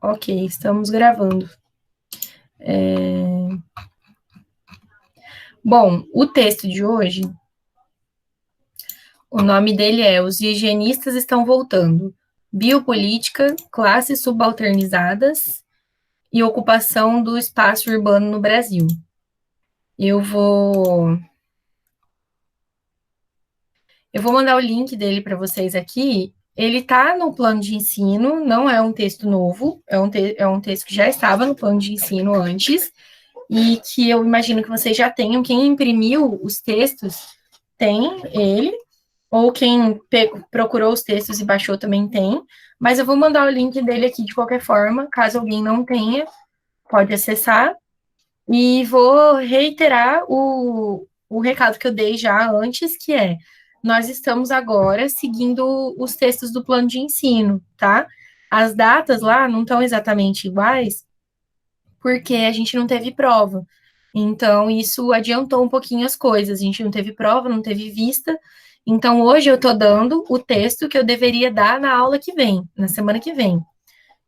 Ok, estamos gravando. Bom, o texto de hoje, o nome dele é Os Higienistas Estão Voltando. Biopolítica, classes subalternizadas e ocupação do espaço urbano no Brasil. Eu vou mandar o link dele para vocês aqui. Ele está no plano de ensino, não é um texto novo, é um texto que já estava no plano de ensino antes, e que eu imagino que vocês já tenham. Quem imprimiu os textos tem ele, ou quem procurou os textos e baixou também tem, mas eu vou mandar o link dele aqui de qualquer forma, caso alguém não tenha, pode acessar, e vou reiterar o recado que eu dei já antes, que é, nós estamos agora seguindo os textos do plano de ensino, tá? As datas lá não estão exatamente iguais, porque a gente não teve prova. Então, isso adiantou um pouquinho as coisas. A gente não teve prova, não teve vista. Então, hoje eu estou dando o texto que eu deveria dar na aula que vem, na semana que vem.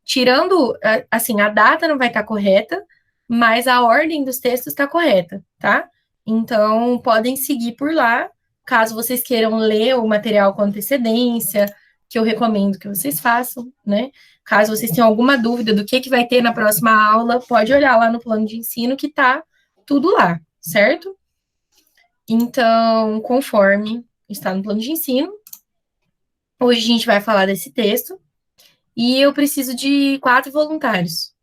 Tirando, assim, a data não vai estar correta, mas a ordem dos textos está correta, tá? Então, podem seguir por lá, caso vocês queiram ler o material com antecedência, que eu recomendo que vocês façam, né? Caso vocês tenham alguma dúvida do que vai ter na próxima aula, pode olhar lá no plano de ensino que tá tudo lá, certo? Então, conforme está no plano de ensino, hoje a gente vai falar desse texto e eu preciso de 4 voluntários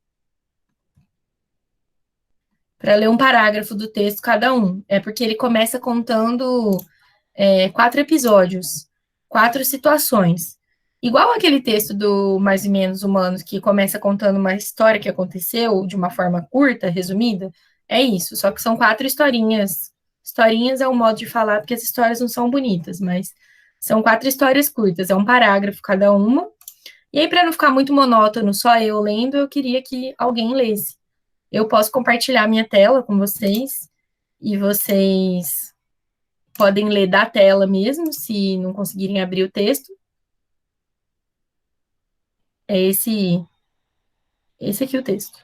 para ler um parágrafo do texto cada um. É porque ele começa contando 4 episódios, 4 situações. Igual aquele texto do Mais ou Menos Humanos, que começa contando uma história que aconteceu de uma forma curta, resumida, é isso. Só que são 4 historinhas. Historinhas é um modo de falar, porque as histórias não são bonitas, mas são 4 histórias curtas, é um parágrafo cada uma. E aí, para não ficar muito monótono, só eu lendo, eu queria que alguém lesse. Eu posso compartilhar minha tela com vocês e vocês podem ler da tela mesmo, se não conseguirem abrir o texto. É esse aqui o texto.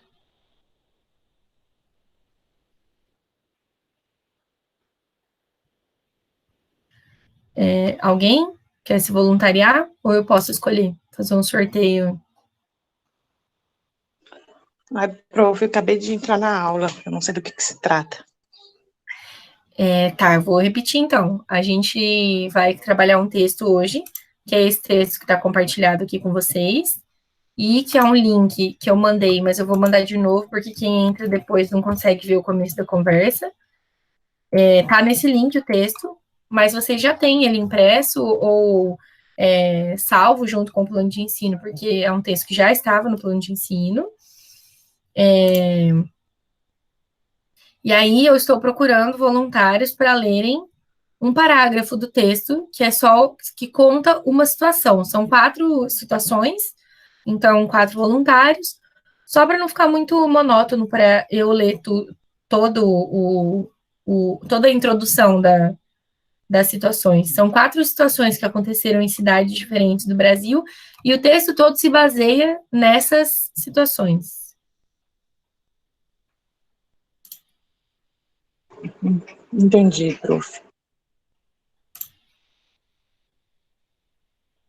Alguém quer se voluntariar ou eu posso escolher fazer um sorteio? Ai, prof, eu acabei de entrar na aula, eu não sei do que se trata. Tá, eu vou repetir então. A gente vai trabalhar um texto hoje, que é esse texto que está compartilhado aqui com vocês, e que é um link que eu mandei, mas eu vou mandar de novo, porque quem entra depois não consegue ver o começo da conversa. Tá nesse link o texto, mas vocês já têm ele impresso ou salvo junto com o plano de ensino, porque é um texto que já estava no plano de ensino. E aí eu estou procurando voluntários para lerem um parágrafo do texto, que é só que conta uma situação. São 4 situações, então 4 voluntários, só para não ficar muito monótono para eu ler todo toda a introdução das situações. São 4 situações que aconteceram em cidades diferentes do Brasil, e o texto todo se baseia nessas situações. Entendi, prof.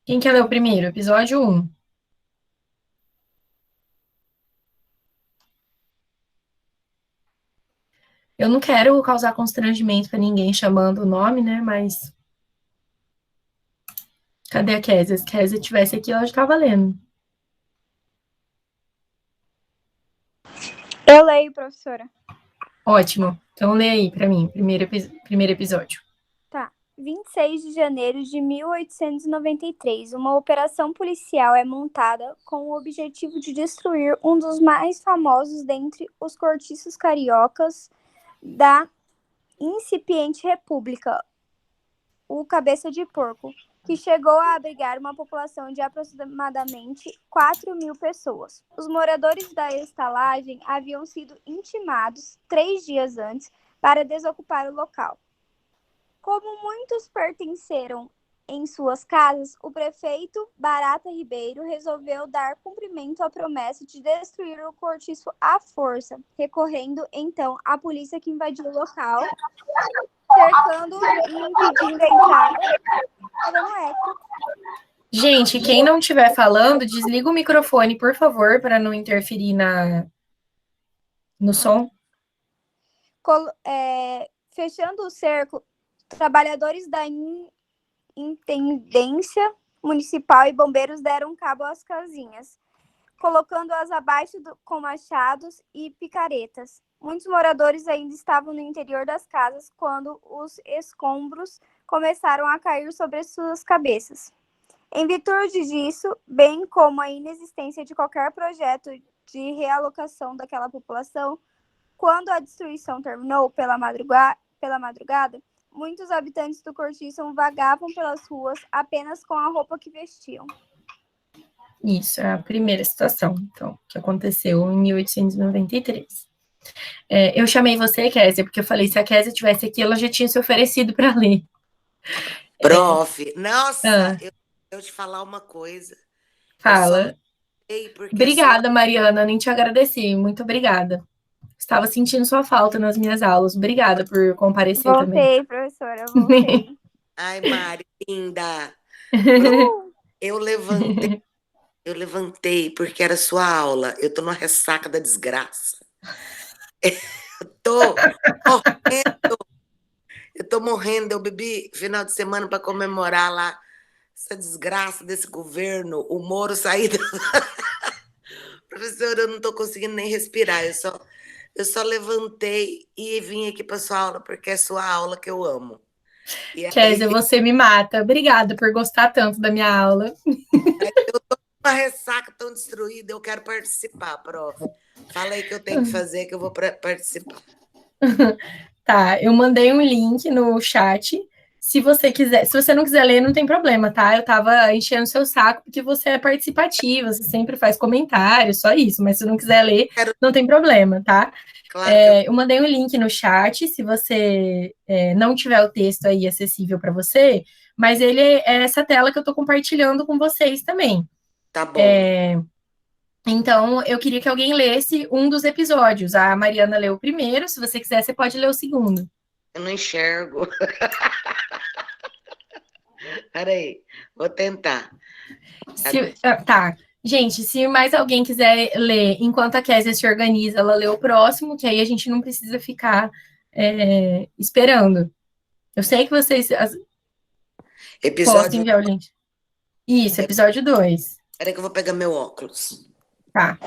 Quem quer ler o primeiro? Episódio 1. Eu não quero causar constrangimento para ninguém chamando o nome, né? Mas cadê a Kézia? Se a Kézia estivesse aqui, ela já estava lendo. Eu leio, professora. Ótimo. Então lê aí para mim, primeiro episódio. Tá. 26 de janeiro de 1893, uma operação policial é montada com o objetivo de destruir um dos mais famosos dentre os cortiços cariocas da incipiente república, o Cabeça de Porco, que chegou a abrigar uma população de aproximadamente 4.000 pessoas. Os moradores da estalagem haviam sido intimados 3 dias antes para desocupar o local. Como muitos pertenceram em suas casas, o prefeito Barata Ribeiro resolveu dar cumprimento à promessa de destruir o cortiço à força, recorrendo então à polícia que invadiu o local, cercando e impedindo a entrada. Tá dando eco. Gente, quem não estiver falando, desliga o microfone, por favor, para não interferir no som. Fechando o cerco, trabalhadores da Intendência Municipal e bombeiros deram cabo às casinhas, colocando-as abaixo com machados e picaretas. Muitos moradores ainda estavam no interior das casas quando os escombros começaram a cair sobre suas cabeças. Em virtude disso, bem como a inexistência de qualquer projeto de realocação daquela população, quando a destruição terminou pela madrugada, muitos habitantes do cortiço vagavam pelas ruas apenas com a roupa que vestiam. Isso, é a primeira situação, então, que aconteceu em 1893. Eu chamei você, Kézia, porque eu falei, se a Kézia estivesse aqui, ela já tinha se oferecido para ler. Prof, nossa, Ah, eu te falar uma coisa. Eu só fala. lembrei porque Obrigada, Mariana, nem te agradeci, muito obrigada. Estava sentindo sua falta nas minhas aulas. Obrigada por comparecer também. Voltei, professora, voltei. Ai, Mari, linda. Eu levantei porque era sua aula. Eu tô numa ressaca da desgraça. Eu tô morrendo. Eu bebi final de semana para comemorar lá essa desgraça desse governo. O Moro sair da... Professora, eu não tô conseguindo nem respirar. Eu só levantei e vim aqui para sua aula porque é sua aula que eu amo. Kézia, você me mata. Obrigada por gostar tanto da minha aula. Eu tô com uma ressaca tão destruída, eu quero participar, prof. Fala aí o que eu tenho que fazer que eu vou participar. Tá, eu mandei um link no chat. Se você quiser, se você não quiser ler, não tem problema, tá? Eu tava enchendo seu saco porque você é participativa, você sempre faz comentários, só isso. Mas se não quiser ler, não tem problema, tá? Claro eu mandei um link no chat, se você não tiver o texto aí acessível para você, mas ele é essa tela que eu tô compartilhando com vocês também. Tá bom. Então, eu queria que alguém lesse um dos episódios. A Mariana leu o primeiro, se você quiser, você pode ler o segundo. Eu não enxergo. Peraí, vou tentar. Tá. Gente, se mais alguém quiser ler, enquanto a Kézia se organiza, ela lê o próximo, que aí a gente não precisa ficar esperando. Eu sei que vocês possam enviar o link. Isso, episódio 2. Peraí que eu vou pegar meu óculos. Tá.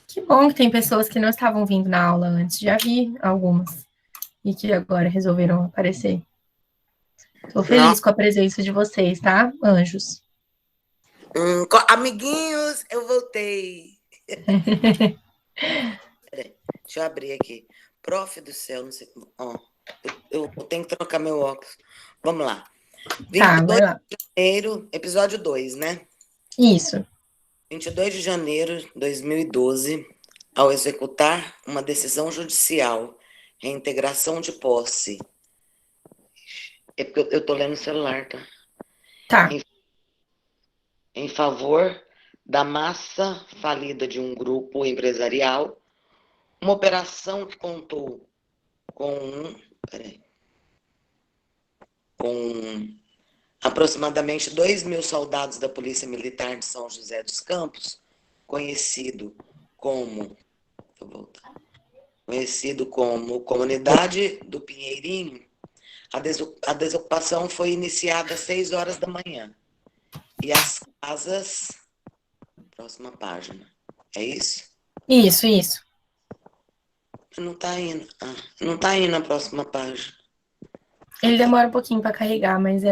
Que bom que tem pessoas que não estavam vindo na aula antes. Já vi algumas. E que agora resolveram aparecer. Estou feliz com a presença de vocês, tá, anjos? Amiguinhos, eu voltei. Peraí, deixa eu abrir aqui. Prof do céu, não sei. Eu tenho que trocar meu óculos. Vamos lá. 22 de janeiro, episódio 2, né? Isso. 22 de janeiro de 2012, ao executar uma decisão judicial, reintegração de posse. É porque eu tô lendo no celular, tá? Tá. Em favor da massa falida de um grupo empresarial, uma operação que contou com aproximadamente 2.000 soldados da Polícia Militar de São José dos Campos, conhecido como Comunidade do Pinheirinho. A desocupação foi iniciada às 6 horas da manhã. E as casas... Próxima página. É isso? Isso. Não está indo. Não está indo na próxima página. Ele demora um pouquinho para carregar, mas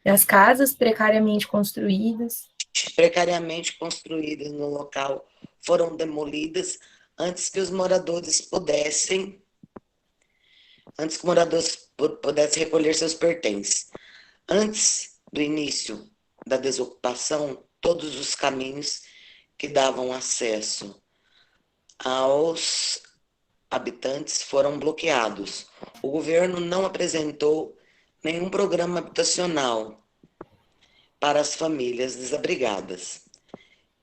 as casas precariamente construídas. Precariamente construídas no local foram demolidas antes que os moradores pudessem recolher seus pertences. Antes do início da desocupação, todos os caminhos que davam acesso aos habitantes foram bloqueados. O governo não apresentou nenhum programa habitacional para as famílias desabrigadas,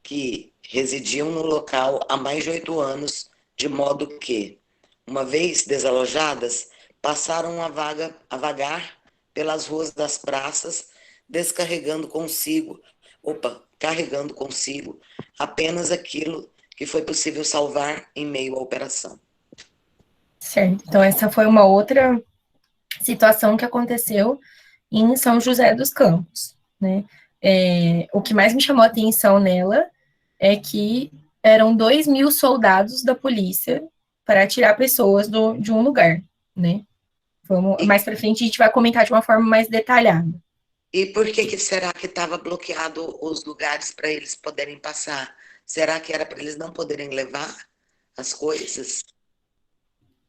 que residiam no local há mais de 8 anos, de modo que, uma vez desalojadas, passaram a vagar pelas ruas das praças, carregando consigo apenas aquilo que foi possível salvar em meio à operação. Certo. Então, essa foi uma outra situação que aconteceu em São José dos Campos, né? O que mais me chamou a atenção nela é que eram 2.000 soldados da polícia para tirar pessoas de um lugar, né? Mais para frente a gente vai comentar de uma forma mais detalhada. E por que será que estava bloqueado os lugares para eles poderem passar? Será que era para eles não poderem levar as coisas?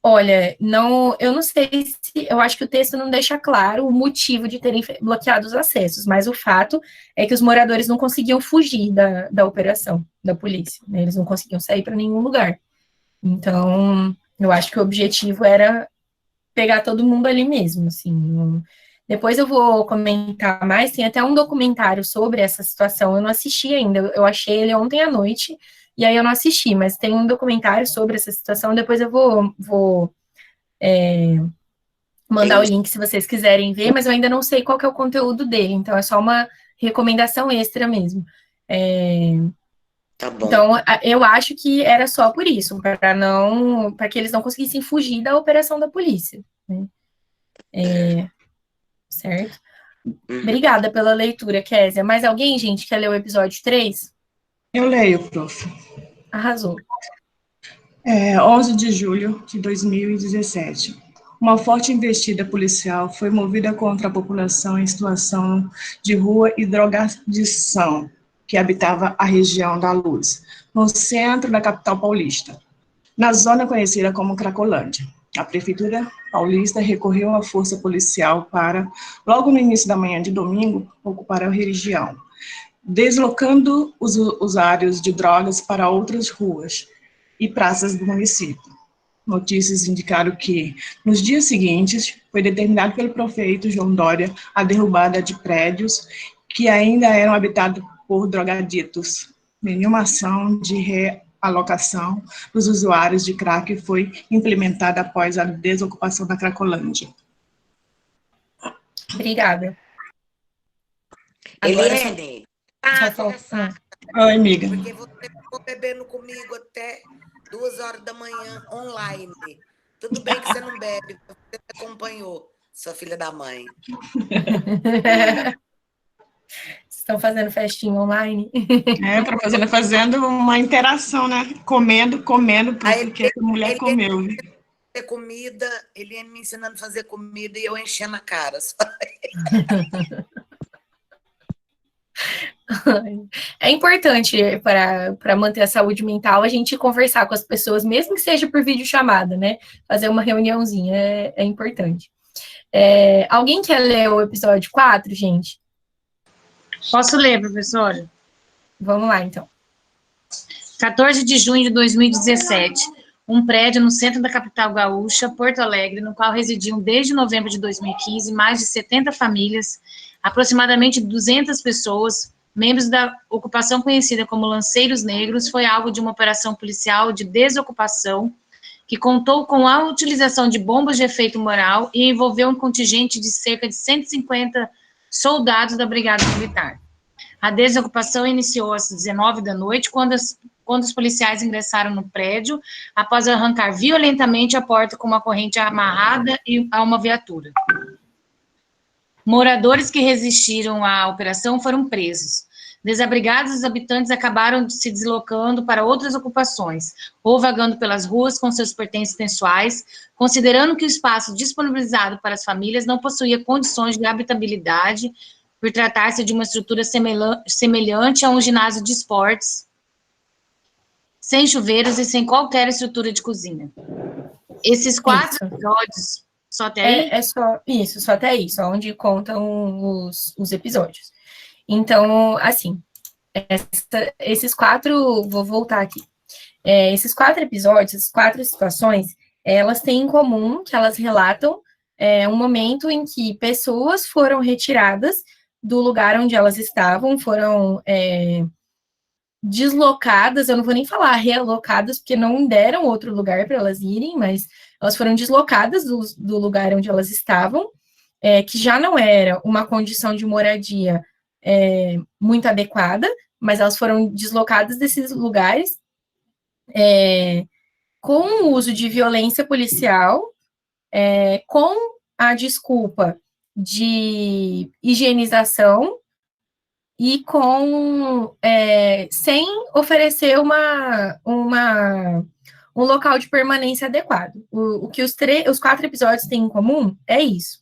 Olha, não, eu não sei se, eu acho que o texto não deixa claro o motivo de terem bloqueado os acessos, mas o fato é que os moradores não conseguiam fugir da operação da polícia, né? Eles não conseguiam sair para nenhum lugar. Então, eu acho que o objetivo era pegar todo mundo ali mesmo, assim. Depois eu vou comentar mais, tem até um documentário sobre essa situação, eu não assisti ainda, eu achei ele ontem à noite, e aí eu não assisti, mas tem um documentário sobre essa situação, depois eu vou mandar o link se vocês quiserem ver, mas eu ainda não sei qual que é o conteúdo dele, então é só uma recomendação extra mesmo. Tá bom. Então, eu acho que era só por isso, para que eles não conseguissem fugir da operação da polícia, né? Certo? Obrigada pela leitura, Késia. Mais alguém, gente, quer ler o episódio 3? Eu leio, prof. Arrasou. 11 de julho de 2017. Uma forte investida policial foi movida contra a população em situação de rua e drogadição, que habitava a região da Luz, no centro da capital paulista, na zona conhecida como Cracolândia. A Prefeitura Paulista recorreu à força policial para, logo no início da manhã de domingo, ocupar a região, deslocando os usuários de drogas para outras ruas e praças do município. Notícias indicaram que, nos dias seguintes, foi determinado pelo prefeito João Dória a derrubada de prédios que ainda eram habitados por drogaditos. Nenhuma ação de realocação dos usuários de crack foi implementada após a desocupação da Cracolândia. Obrigada. Eliane, Oi, amiga. porque você ficou bebendo comigo até 2 horas da manhã online. Tudo bem que você não bebe, você acompanhou, sua filha da mãe. Estão fazendo festinha online? Fazendo uma interação, né? Comendo, porque a mulher comeu. Fazer comida, ele me ensinando a fazer comida e eu enchendo a cara. É importante para manter a saúde mental a gente conversar com as pessoas, mesmo que seja por videochamada, né? Fazer uma reuniãozinha é importante. Alguém quer ler o episódio 4, gente? Posso ler, professora? Vamos lá, então. 14 de junho de 2017. Um prédio no centro da capital gaúcha, Porto Alegre, no qual residiam desde novembro de 2015 mais de 70 famílias, aproximadamente 200 pessoas, membros da ocupação conhecida como Lanceiros Negros, foi alvo de uma operação policial de desocupação que contou com a utilização de bombas de efeito moral e envolveu um contingente de cerca de 150 soldados da Brigada Militar. A desocupação iniciou às 19 da noite, quando os policiais ingressaram no prédio, após arrancar violentamente a porta com uma corrente amarrada a uma viatura. Moradores que resistiram à operação foram presos. Desabrigados, os habitantes acabaram se deslocando para outras ocupações, ou vagando pelas ruas com seus pertences pessoais, considerando que o espaço disponibilizado para as famílias não possuía condições de habitabilidade, por tratar-se de uma estrutura semelhante a um ginásio de esportes, sem chuveiros e sem qualquer estrutura de cozinha. Esses 4 episódios, só até aí? Só até aí, só onde contam os episódios. Então, assim, esses 4, vou voltar aqui. Esses 4 episódios, essas 4 situações, elas têm em comum que elas relatam um momento em que pessoas foram retiradas do lugar onde elas estavam, foram deslocadas, eu não vou nem falar realocadas, porque não deram outro lugar para elas irem, mas elas foram deslocadas do lugar onde elas estavam, que já não era uma condição de moradia muito adequada, mas elas foram deslocadas desses lugares com o uso de violência policial, com a desculpa de higienização e sem oferecer um local de permanência adequado. O que os 4 episódios têm em comum é isso.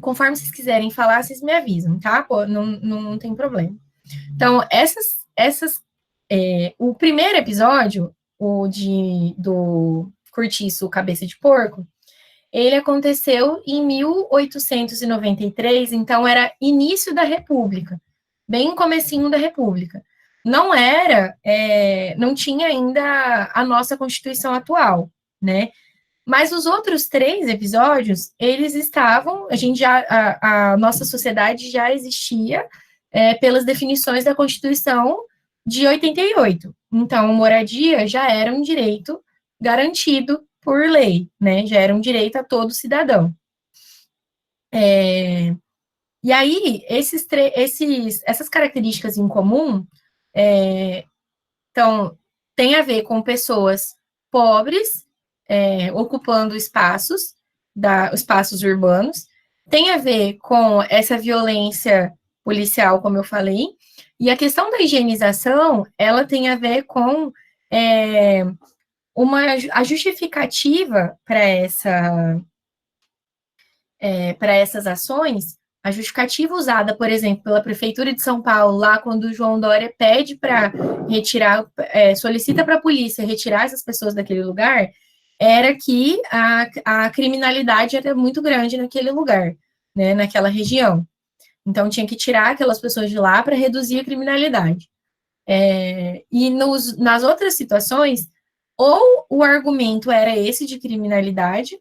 Conforme vocês quiserem falar, vocês me avisam, tá? Pô, não tem problema. Então, o primeiro episódio, do Cortiço Cabeça de Porco, ele aconteceu em 1893, então era início da República, bem comecinho da República. Não tinha ainda a nossa Constituição atual, né? Mas os outros 3 episódios, eles estavam, a nossa sociedade já existia pelas definições da Constituição de 88. Então, moradia já era um direito garantido por lei, né? Já era um direito a todo cidadão. E aí, essas características em comum, então, tem a ver com pessoas pobres, ocupando espaços urbanos, tem a ver com essa violência policial, como eu falei, e a questão da higienização, ela tem a ver com a justificativa para essas ações, a justificativa usada, por exemplo, pela Prefeitura de São Paulo, lá quando o João Dória pede para retirar, solicita para a polícia retirar essas pessoas daquele lugar, era que a criminalidade era muito grande naquele lugar, né, naquela região. Então, tinha que tirar aquelas pessoas de lá para reduzir a criminalidade. E nas outras situações, ou o argumento era esse de criminalidade,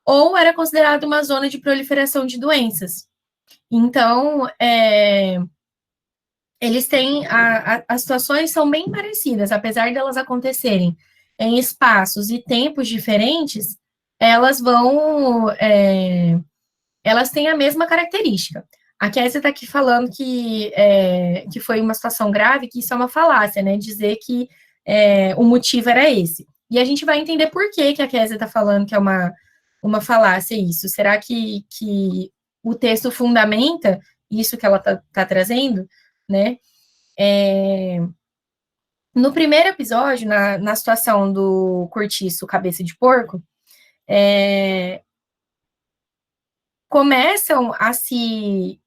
ou era considerado uma zona de proliferação de doenças. Então, eles têm, as situações são bem parecidas, apesar de elas acontecerem em espaços e tempos diferentes, elas têm a mesma característica. A Kézia está aqui falando que foi uma situação grave, que isso é uma falácia, né? Dizer que o motivo era esse. E a gente vai entender por que a Kézia está falando que é uma falácia isso. Será que o texto fundamenta isso que ela está trazendo, né? No primeiro episódio, na situação do Cortiço Cabeça de Porco, começam a se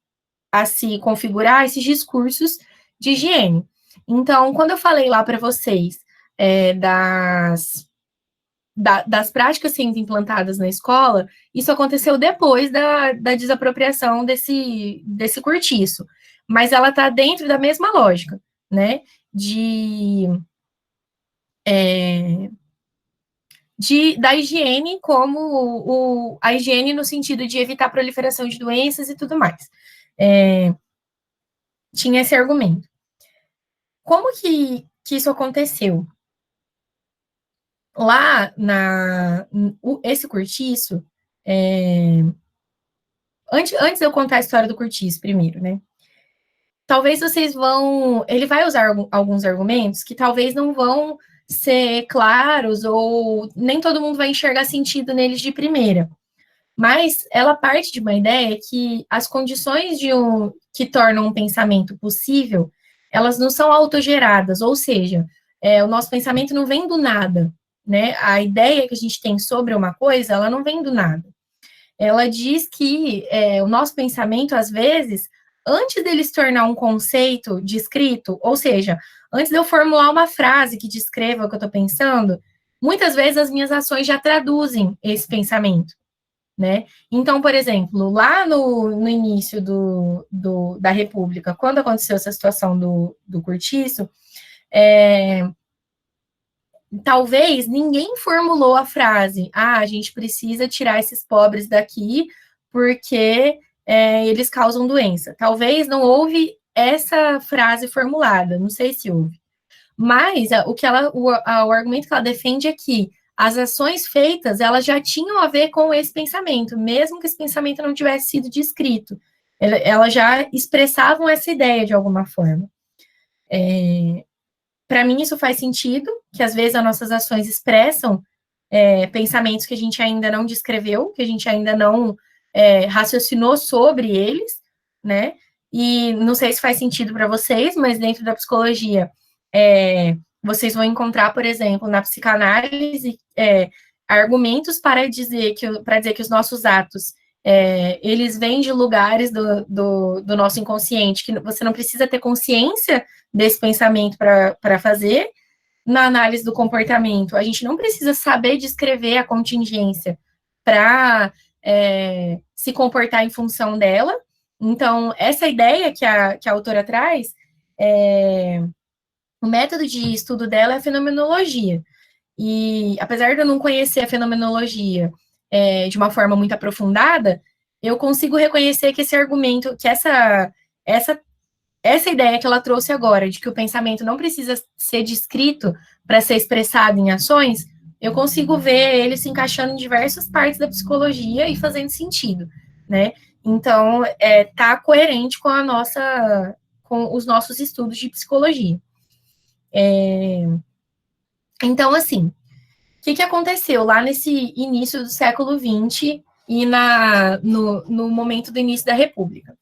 configurar esses discursos de higiene. Então, quando eu falei lá para vocês das práticas sendo implantadas na escola, isso aconteceu depois da desapropriação desse cortiço, mas ela está dentro da mesma lógica, né, da higiene como a higiene no sentido de evitar a proliferação de doenças e tudo mais. Tinha esse argumento. Como que isso aconteceu? Lá, esse cortiço, antes de eu contar a história do cortiço primeiro, né? Talvez ele vai usar alguns argumentos que talvez não vão ser claros ou nem todo mundo vai enxergar sentido neles de primeira. Mas ela parte de uma ideia que as condições que tornam um pensamento possível, elas não são autogeradas, ou seja, o nosso pensamento não vem do nada, né? A ideia que a gente tem sobre uma coisa, ela não vem do nada. Ela diz que o nosso pensamento, às vezes, antes dele se tornar um conceito descrito, ou seja, antes de eu formular uma frase que descreva o que eu estou pensando, muitas vezes as minhas ações já traduzem esse pensamento. né? Então, por exemplo, lá no início da República, quando aconteceu essa situação do cortiço, talvez ninguém formulou a frase, a gente precisa tirar esses pobres daqui porque eles causam doença. Talvez não houve essa frase formulada, não sei se houve. Mas o argumento que ela defende é que as ações feitas, elas já tinham a ver com esse pensamento, mesmo que esse pensamento não tivesse sido descrito. Elas já expressavam essa ideia de alguma forma. Para mim, isso faz sentido, que às vezes as nossas ações expressam pensamentos que a gente ainda não descreveu, que a gente ainda não raciocinou sobre eles, né? E não sei se faz sentido para vocês, mas dentro da psicologia, vocês vão encontrar, por exemplo, na psicanálise, argumentos para dizer que os nossos atos eles vêm de lugares do nosso inconsciente, que você não precisa ter consciência desse pensamento para fazer. Na análise do comportamento, a gente não precisa saber descrever a contingência para se comportar em função dela. Então, essa ideia que a autora traz, o método de estudo dela é a fenomenologia. E, apesar de eu não conhecer a fenomenologia de uma forma muito aprofundada, eu consigo reconhecer que esse argumento, que essa ideia que ela trouxe agora, de que o pensamento não precisa ser descrito para ser expressado em ações, eu consigo ver ele se encaixando em diversas partes da psicologia e fazendo sentido, né? Então, tá coerente com os nossos estudos de psicologia. Então, assim, o que aconteceu lá nesse início do século XX e no momento do início da República?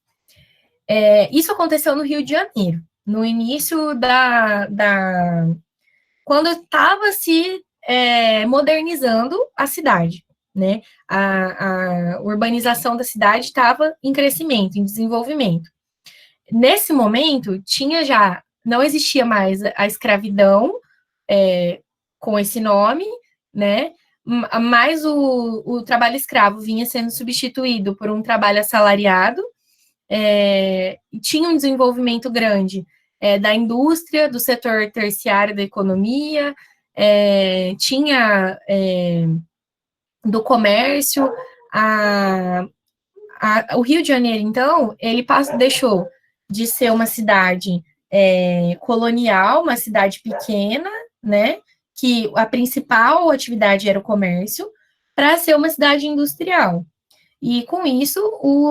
Isso aconteceu no Rio de Janeiro, no início quando estava se modernizando a cidade, né? A urbanização da cidade estava em crescimento, em desenvolvimento. Nesse momento, não existia mais a escravidão com esse nome, né? Mas o trabalho escravo vinha sendo substituído por um trabalho assalariado, tinha um desenvolvimento grande da indústria, do setor terciário da economia, tinha do comércio. O Rio de Janeiro, então, ele deixou de ser uma cidade colonial, uma cidade pequena, né, que a principal atividade era o comércio, para ser uma cidade industrial. E, com isso,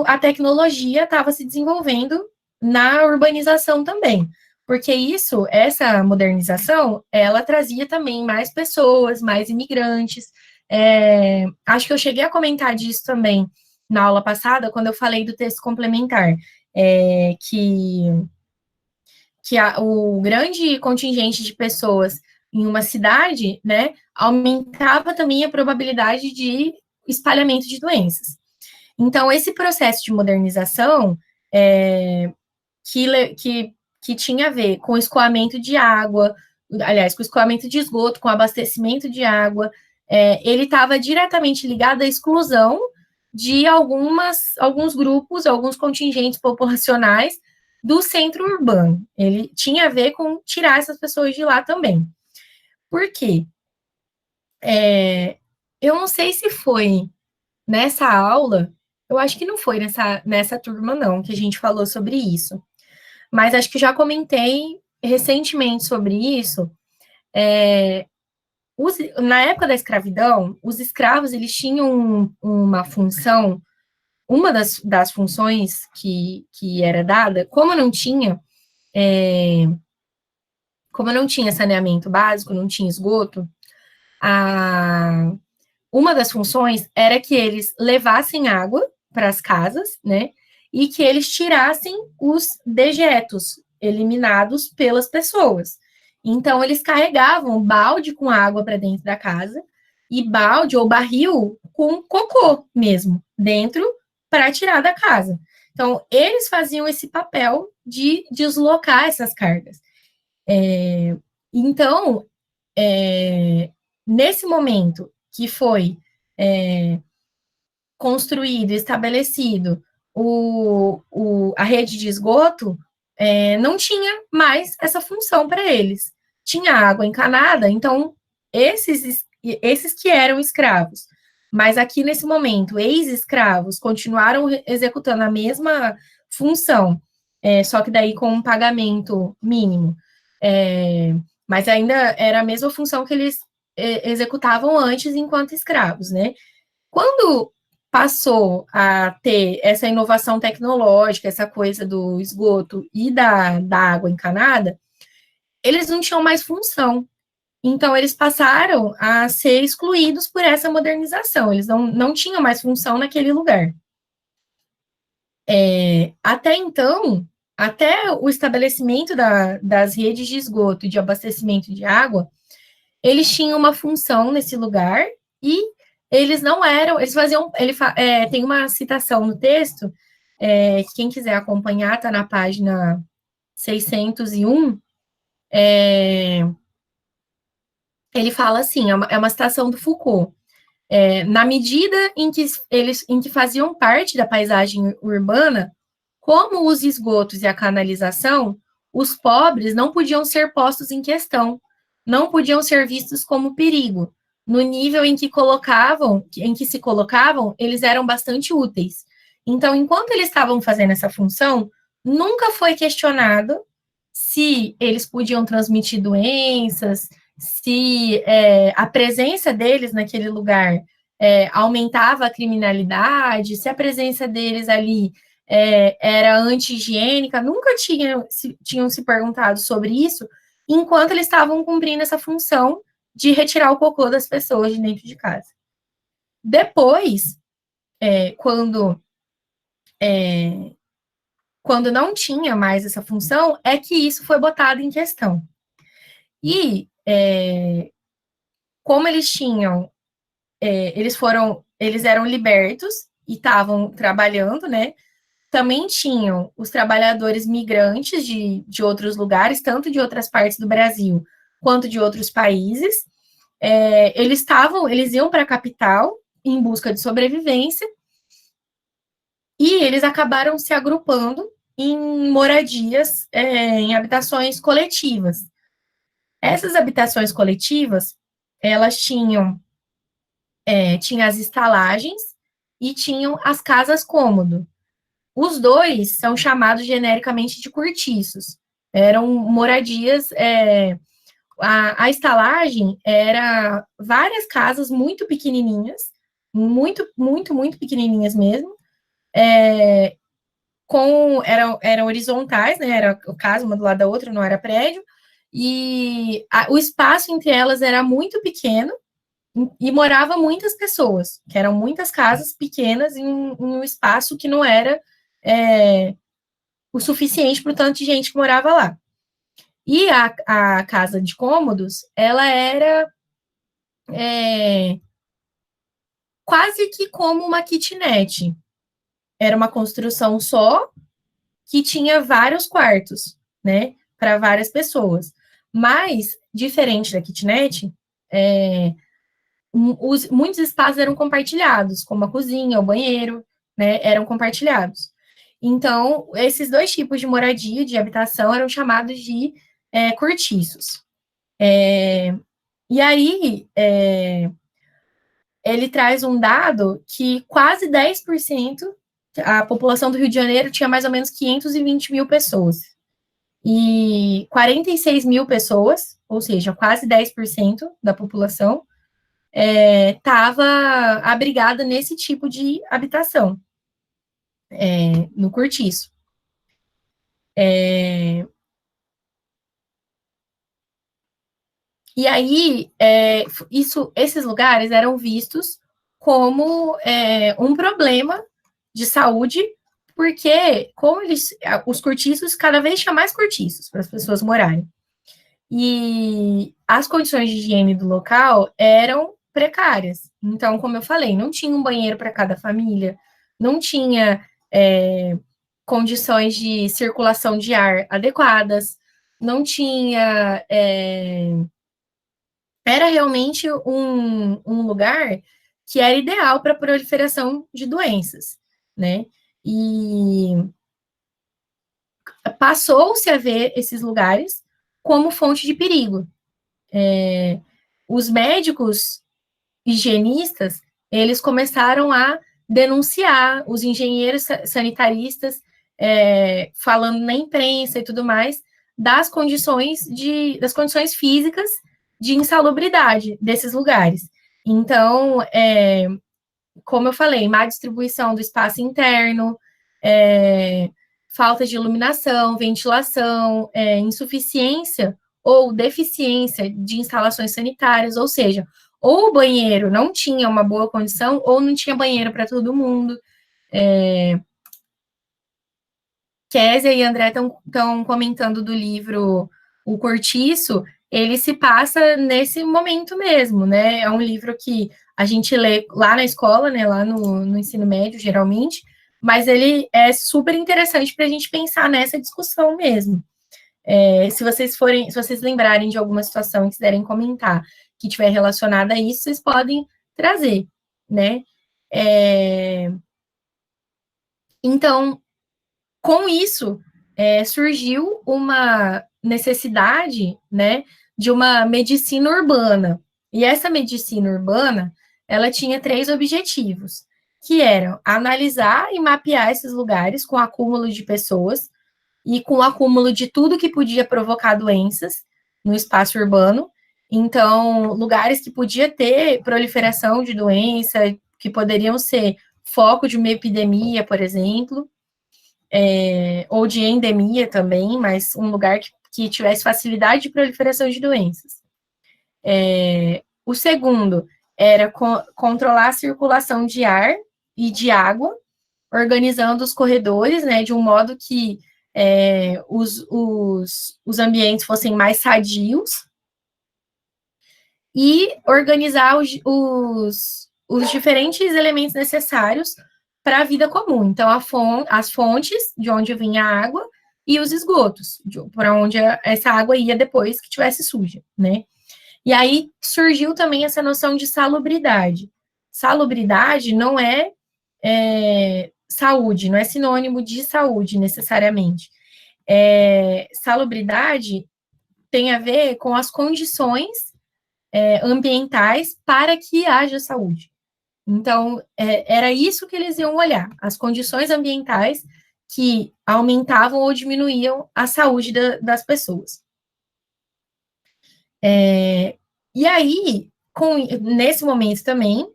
a tecnologia estava se desenvolvendo na urbanização também, porque essa modernização, ela trazia também mais pessoas, mais imigrantes. Acho que eu cheguei a comentar disso também na aula passada, quando eu falei do texto complementar, que o grande contingente de pessoas em uma cidade, né, aumentava também a probabilidade de espalhamento de doenças. Então, esse processo de modernização que tinha a ver com o escoamento de água, aliás, com o escoamento de esgoto, com o abastecimento de água, ele estava diretamente ligado à exclusão de alguns grupos, alguns contingentes populacionais do centro urbano. Ele tinha a ver com tirar essas pessoas de lá também. Por quê? Eu não sei se foi nessa aula, eu acho que não foi nessa turma, não, que a gente falou sobre isso. Mas acho que já comentei recentemente sobre isso. Na época da escravidão, os escravos, eles tinham uma função, uma das funções que era dada, como não tinha saneamento básico, não tinha esgoto, uma das funções era que eles levassem água para as casas, né? E que eles tirassem os dejetos eliminados pelas pessoas. Então, eles carregavam balde com água para dentro da casa e balde ou barril com cocô mesmo dentro para tirar da casa. Então, eles faziam esse papel de deslocar essas cargas. Então, nesse momento que foi construído, estabelecido a rede de esgoto, não tinha mais essa função para eles. Tinha água encanada, então esses que eram escravos, mas aqui nesse momento, ex-escravos continuaram executando a mesma função, só que daí com um pagamento mínimo. Mas ainda era a mesma função que eles executavam antes enquanto escravos, né? Quando passou a ter essa inovação tecnológica, essa coisa do esgoto e da água encanada, eles não tinham mais função. Então, eles passaram a ser excluídos por essa modernização. Eles não tinham mais função naquele lugar. Até então, até o estabelecimento das redes de esgoto e de abastecimento de água, eles tinham uma função nesse lugar e eles não eram, eles faziam, tem uma citação no texto, quem quiser acompanhar, está na página 601, ele fala assim, é uma citação do Foucault, na medida em que faziam parte da paisagem urbana, como os esgotos e a canalização, os pobres não podiam ser postos em questão, não podiam ser vistos como perigo. No nível em que se colocavam, eles eram bastante úteis. Então, enquanto eles estavam fazendo essa função, nunca foi questionado se eles podiam transmitir doenças, se a presença deles naquele lugar aumentava a criminalidade, se a presença deles ali era anti-higiênica, nunca tinham se perguntado sobre isso, enquanto eles estavam cumprindo essa função de retirar o cocô das pessoas de dentro de casa. Depois, quando não tinha mais essa função, é que isso foi botado em questão. E como eles eram libertos e estavam trabalhando, né? Também tinham os trabalhadores migrantes de outros lugares, tanto de outras partes do Brasil quanto de outros países. Eles iam para a capital em busca de sobrevivência e eles acabaram se agrupando em moradias, em habitações coletivas. Essas habitações coletivas, elas tinham as estalagens e tinham as casas cômodo. Os dois são chamados genericamente de cortiços. Eram moradias. A estalagem era várias casas muito pequenininhas, muito, muito, muito pequenininhas mesmo, eram horizontais, né? Era casa uma do lado da outra, não era prédio, e o espaço entre elas era muito pequeno e morava muitas pessoas, que eram muitas casas pequenas em um espaço que não era o suficiente para o tanto de gente que morava lá. E a casa de cômodos, ela era quase que como uma kitnet. Era uma construção só, que tinha vários quartos, né, para várias pessoas. Mas, diferente da kitnet, muitos espaços eram compartilhados, como a cozinha, o banheiro, né, eram compartilhados. Então, esses dois tipos de moradia, de habitação, eram chamados de cortiços. E aí, ele traz um dado que quase 10%, a população do Rio de Janeiro tinha mais ou menos 520 mil pessoas. E 46 mil pessoas, ou seja, quase 10% da população, estava abrigada nesse tipo de habitação, no cortiço. E aí, esses lugares eram vistos como um problema de saúde, porque os cortiços, cada vez tinha mais cortiços para as pessoas morarem. E as condições de higiene do local eram precárias. Então, como eu falei, não tinha um banheiro para cada família, não tinha condições de circulação de ar adequadas, não tinha... era realmente um lugar que era ideal para a proliferação de doenças, né? E passou-se a ver esses lugares como fonte de perigo. Os médicos higienistas, eles começaram a denunciar os engenheiros sanitaristas, falando na imprensa e tudo mais, das condições físicas de insalubridade desses lugares. Então, como eu falei, má distribuição do espaço interno, falta de iluminação, ventilação, insuficiência ou deficiência de instalações sanitárias, ou seja, ou o banheiro não tinha uma boa condição, ou não tinha banheiro para todo mundo. Kézia e André estão comentando do livro O Cortiço, ele se passa nesse momento mesmo, né? É um livro que a gente lê lá na escola, né? Lá no ensino médio, geralmente, mas ele é super interessante para a gente pensar nessa discussão mesmo. Se vocês lembrarem de alguma situação e quiserem comentar que estiver relacionada a isso, vocês podem trazer, né? Então, com isso, surgiu uma necessidade, né, de uma medicina urbana. E essa medicina urbana, ela tinha 3 objetivos, que eram analisar e mapear esses lugares com acúmulo de pessoas e com acúmulo de tudo que podia provocar doenças no espaço urbano. Então, lugares que podia ter proliferação de doença, que poderiam ser foco de uma epidemia, por exemplo, ou de endemia também, mas um lugar que tivesse facilidade de proliferação de doenças. O segundo era controlar a circulação de ar e de água, organizando os corredores, né, de um modo que os ambientes fossem mais sadios, e organizar os diferentes elementos necessários para a vida comum. Então, as fontes de onde vinha a água e os esgotos, para onde essa água ia depois que tivesse suja, né? E aí surgiu também essa noção de salubridade. Salubridade não é saúde, não é sinônimo de saúde, necessariamente. Salubridade tem a ver com as condições ambientais para que haja saúde. Então, era isso que eles iam olhar, as condições ambientais que aumentavam ou diminuíam a saúde das pessoas. E aí, nesse momento também,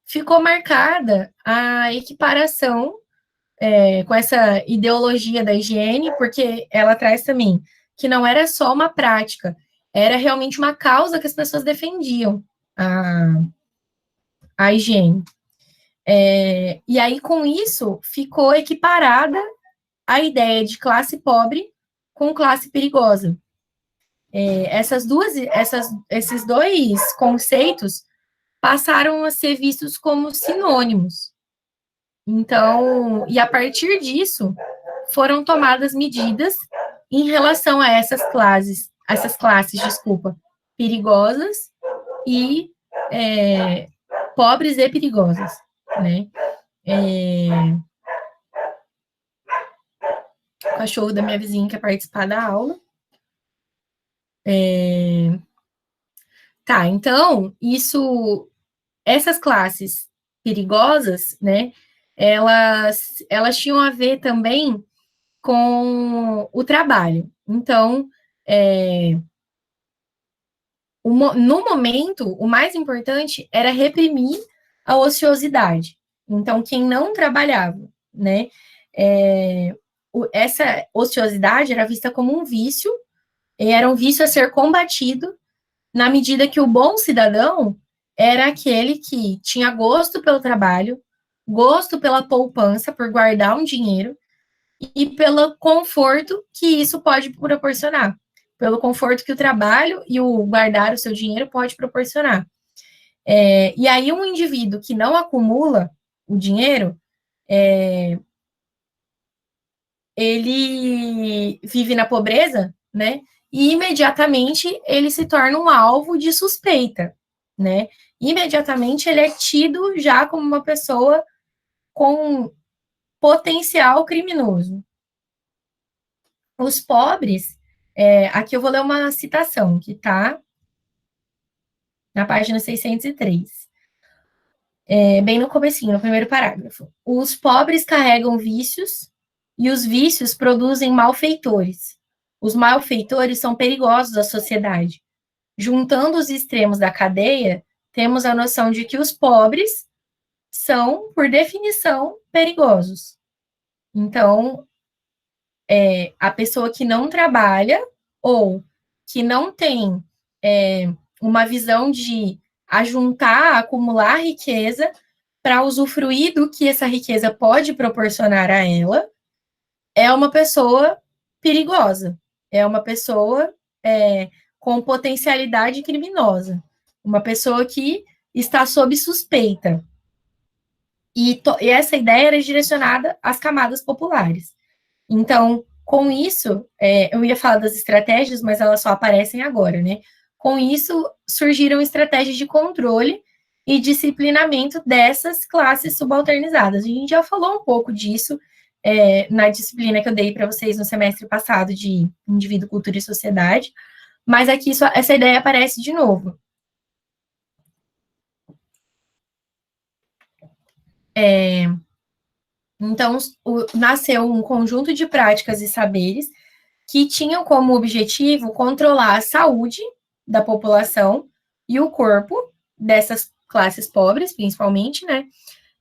ficou marcada a equiparação com essa ideologia da higiene, porque ela traz também que não era só uma prática, era realmente uma causa que as pessoas defendiam, a higiene. E aí, com isso, ficou equiparada a ideia de classe pobre com classe perigosa. Esses dois conceitos passaram a ser vistos como sinônimos. Então, e a partir disso, foram tomadas medidas em relação a essas classes, perigosas e pobres e perigosas, né? O cachorro da minha vizinha quer participar da aula. Tá, então, essas classes perigosas, né, elas tinham a ver também com o trabalho. Então, no momento, o mais importante era reprimir a ociosidade. Então, quem não trabalhava, né, essa ociosidade era vista como um vício, e era um vício a ser combatido, na medida que o bom cidadão era aquele que tinha gosto pelo trabalho, gosto pela poupança, por guardar um dinheiro, e pelo conforto que isso pode proporcionar, pelo conforto que o trabalho e o guardar o seu dinheiro pode proporcionar. E aí, um indivíduo que não acumula o dinheiro, ele vive na pobreza, né? E imediatamente ele se torna um alvo de suspeita, né? imediatamente ele é tido já como uma pessoa com potencial criminoso. Os pobres, aqui eu vou ler uma citação, que está na página 603, bem no comecinho, no primeiro parágrafo. Os pobres carregam vícios e os vícios produzem malfeitores. Os malfeitores são perigosos à sociedade. Juntando os extremos da cadeia, temos a noção de que os pobres são, por definição, perigosos. Então, a pessoa que não trabalha ou que não tem uma visão de ajuntar, acumular riqueza para usufruir do que essa riqueza pode proporcionar a ela, é uma pessoa perigosa, é uma pessoa com potencialidade criminosa, uma pessoa que está sob suspeita. E essa ideia era direcionada às camadas populares. Então, com isso, eu ia falar das estratégias, mas elas só aparecem agora, né? Com isso, surgiram estratégias de controle e disciplinamento dessas classes subalternizadas. A gente já falou um pouco disso na disciplina que eu dei para vocês no semestre passado de Indivíduo, Cultura e Sociedade, mas aqui essa ideia aparece de novo. Então, nasceu um conjunto de práticas e saberes que tinham como objetivo controlar a saúde da população e o corpo dessas classes pobres, principalmente, né?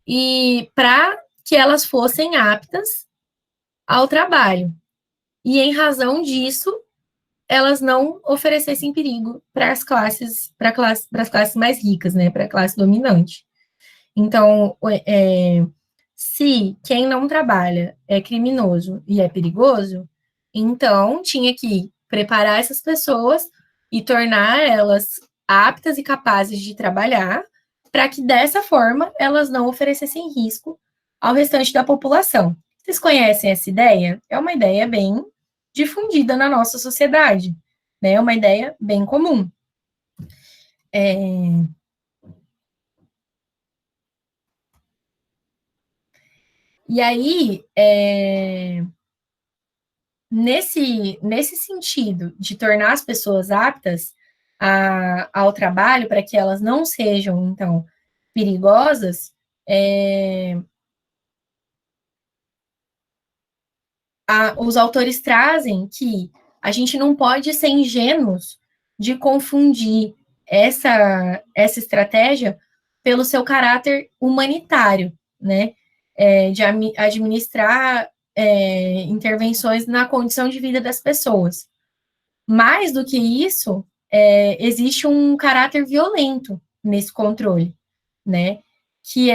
E para que elas fossem aptas ao trabalho. E, em razão disso, elas não oferecessem perigo para as classes mais ricas, né? Para a classe dominante. Então, se quem não trabalha é criminoso e é perigoso, então tinha que preparar essas pessoas e tornar elas aptas e capazes de trabalhar, para que dessa forma elas não oferecessem risco ao restante da população. Vocês conhecem essa ideia? É uma ideia bem difundida na nossa sociedade, né? É uma ideia bem comum. E aí, nesse sentido de tornar as pessoas aptas ao trabalho, para que elas não sejam, então, perigosas, os autores trazem que a gente não pode ser ingênuos de confundir essa estratégia pelo seu caráter humanitário, né? De administrar intervenções na condição de vida das pessoas. Mais do que isso, existe um caráter violento nesse controle, né? Que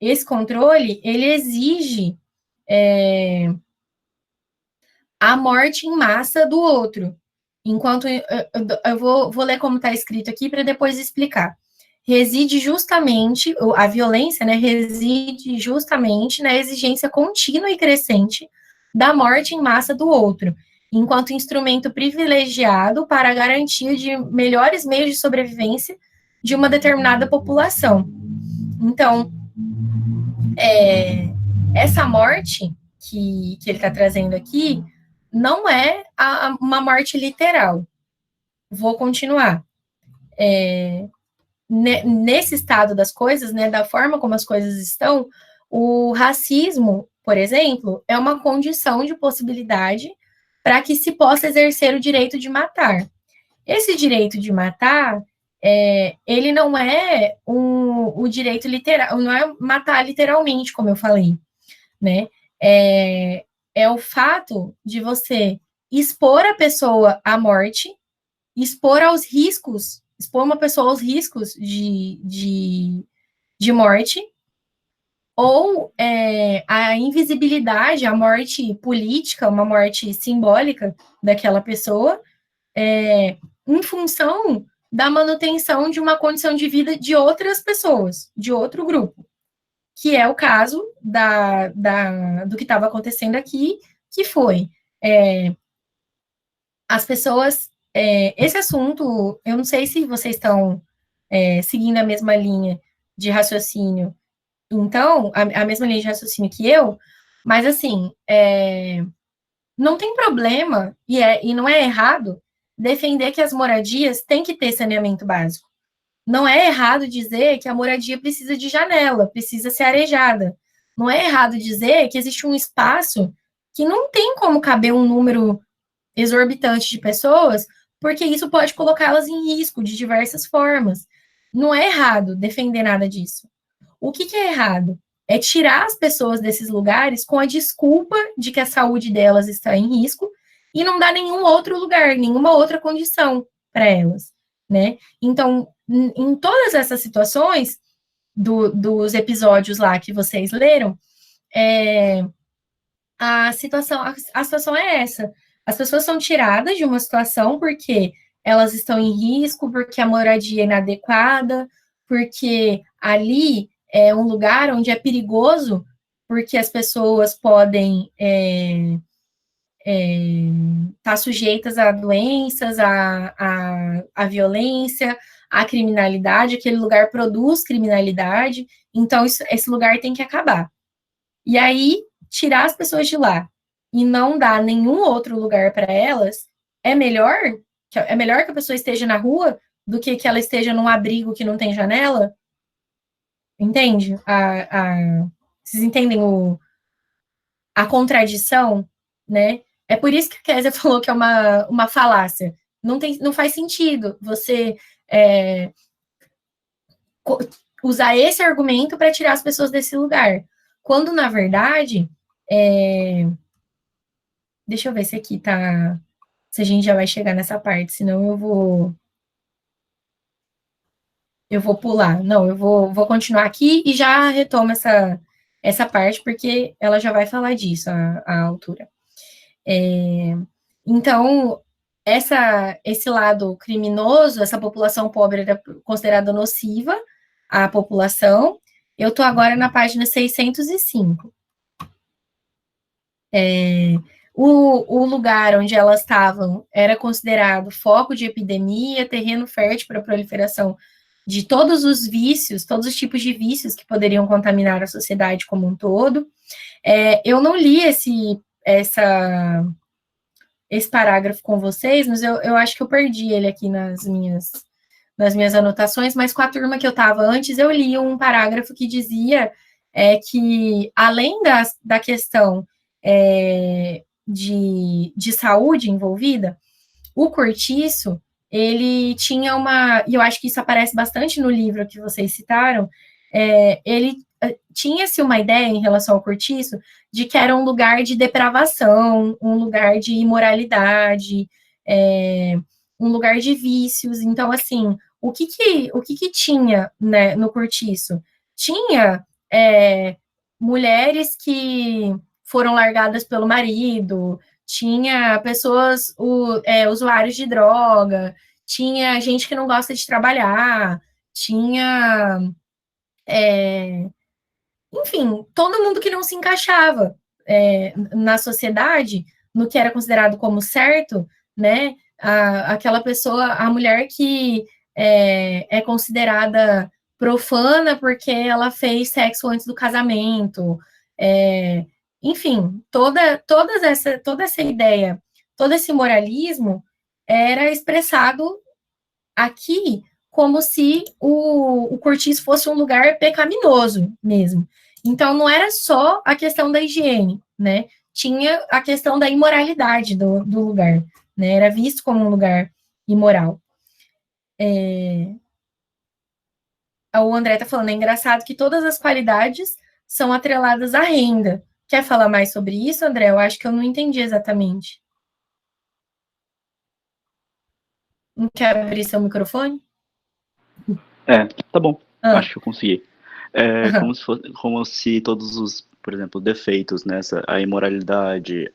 esse controle, ele exige a morte em massa do outro. Enquanto eu vou ler como está escrito aqui para depois explicar. Reside justamente, a violência, né, reside justamente na exigência contínua e crescente da morte em massa do outro, enquanto instrumento privilegiado para a garantia de melhores meios de sobrevivência de uma determinada população. Então, essa morte que ele está trazendo aqui não é uma morte literal. Vou continuar. Nesse estado das coisas, né, da forma como as coisas estão, o racismo, por exemplo, é uma condição de possibilidade para que se possa exercer o direito de matar. Esse direito de matar, ele não é o direito literal, não é matar literalmente, como eu falei, né? É o fato de você expor a pessoa à morte, expor uma pessoa aos riscos de morte, ou a invisibilidade, a morte política, uma morte simbólica daquela pessoa, em função da manutenção de uma condição de vida de outras pessoas, de outro grupo, que é o caso do que estava acontecendo aqui, que foi as pessoas. Esse assunto, eu não sei se vocês estão seguindo a mesma linha de raciocínio, então, a mesma linha de raciocínio que eu, mas assim, não tem problema, e não é errado, defender que as moradias têm que ter saneamento básico. Não é errado dizer que a moradia precisa de janela, precisa ser arejada. Não é errado dizer que existe um espaço que não tem como caber um número exorbitante de pessoas, porque isso pode colocá-las em risco de diversas formas. Não é errado defender nada disso. O que é errado? É tirar as pessoas desses lugares com a desculpa de que a saúde delas está em risco e não dar nenhum outro lugar, nenhuma outra condição para elas, né? Então, em todas essas situações dos episódios lá que vocês leram, a situação é essa. As pessoas são tiradas de uma situação porque elas estão em risco, porque a moradia é inadequada, porque ali é um lugar onde é perigoso, porque as pessoas podem estar sujeitas a doenças, a violência, a criminalidade, aquele lugar produz criminalidade, então esse lugar tem que acabar. E aí, tirar as pessoas de lá e não dar nenhum outro lugar para elas, é melhor que a pessoa esteja na rua do que ela esteja num abrigo que não tem janela? Entende? Vocês entendem a contradição, né? É por isso que a Kézia falou que é uma falácia. Não faz sentido você usar esse argumento para tirar as pessoas desse lugar. Quando, na verdade, deixa eu ver se aqui tá... Se a gente já vai chegar nessa parte, senão eu vou pular. Não, eu vou continuar aqui e já retomo essa parte, porque ela já vai falar disso, a autora. Então, esse lado criminoso, essa população pobre era considerada nociva à população. Eu estou agora na página 605. O lugar onde elas estavam era considerado foco de epidemia, terreno fértil para a proliferação de todos os vícios, todos os tipos de vícios que poderiam contaminar a sociedade como um todo. Eu não li esse parágrafo com vocês, mas eu acho que eu perdi ele aqui nas minhas anotações, mas com a turma que eu estava antes, eu li um parágrafo que dizia que, além da questão de saúde envolvida, o cortiço, ele tinha e eu acho que isso aparece bastante no livro que vocês citaram, ele tinha-se uma ideia em relação ao cortiço de que era um lugar de depravação, um lugar de imoralidade, um lugar de vícios. Então, assim, o que tinha, né, no cortiço? Tinha mulheres que foram largadas pelo marido, tinha pessoas, usuários de droga, tinha gente que não gosta de trabalhar, tinha... enfim, todo mundo que não se encaixava na sociedade, no que era considerado como certo, né? Aquela pessoa, a mulher que é considerada profana porque ela fez sexo antes do casamento, enfim, toda essa ideia, todo esse moralismo era expressado aqui como se o cortiço fosse um lugar pecaminoso mesmo. Então, não era só a questão da higiene, né? Tinha a questão da imoralidade do lugar, né? Era visto como um lugar imoral. O André está falando, é engraçado que todas as qualidades são atreladas à renda. Quer falar mais sobre isso, André? Eu acho que eu não entendi exatamente. Não quer abrir seu microfone? Tá bom. Acho que eu consegui. Como se todos os, por exemplo, defeitos, né, a imoralidade,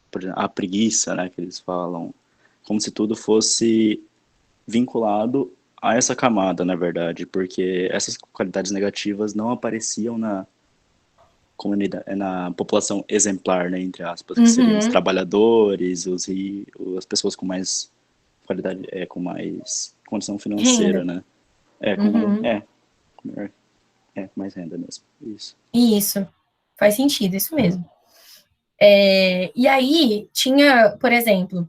por exemplo, a preguiça, né, que eles falam, como se tudo fosse vinculado a essa camada, na verdade, porque essas qualidades negativas não apareciam na comunidade, na população exemplar, né, entre aspas, que seriam os trabalhadores, as pessoas com mais qualidade, com mais condição financeira, né? Mais renda mesmo. Isso. Faz sentido, isso mesmo. E aí, tinha, por exemplo,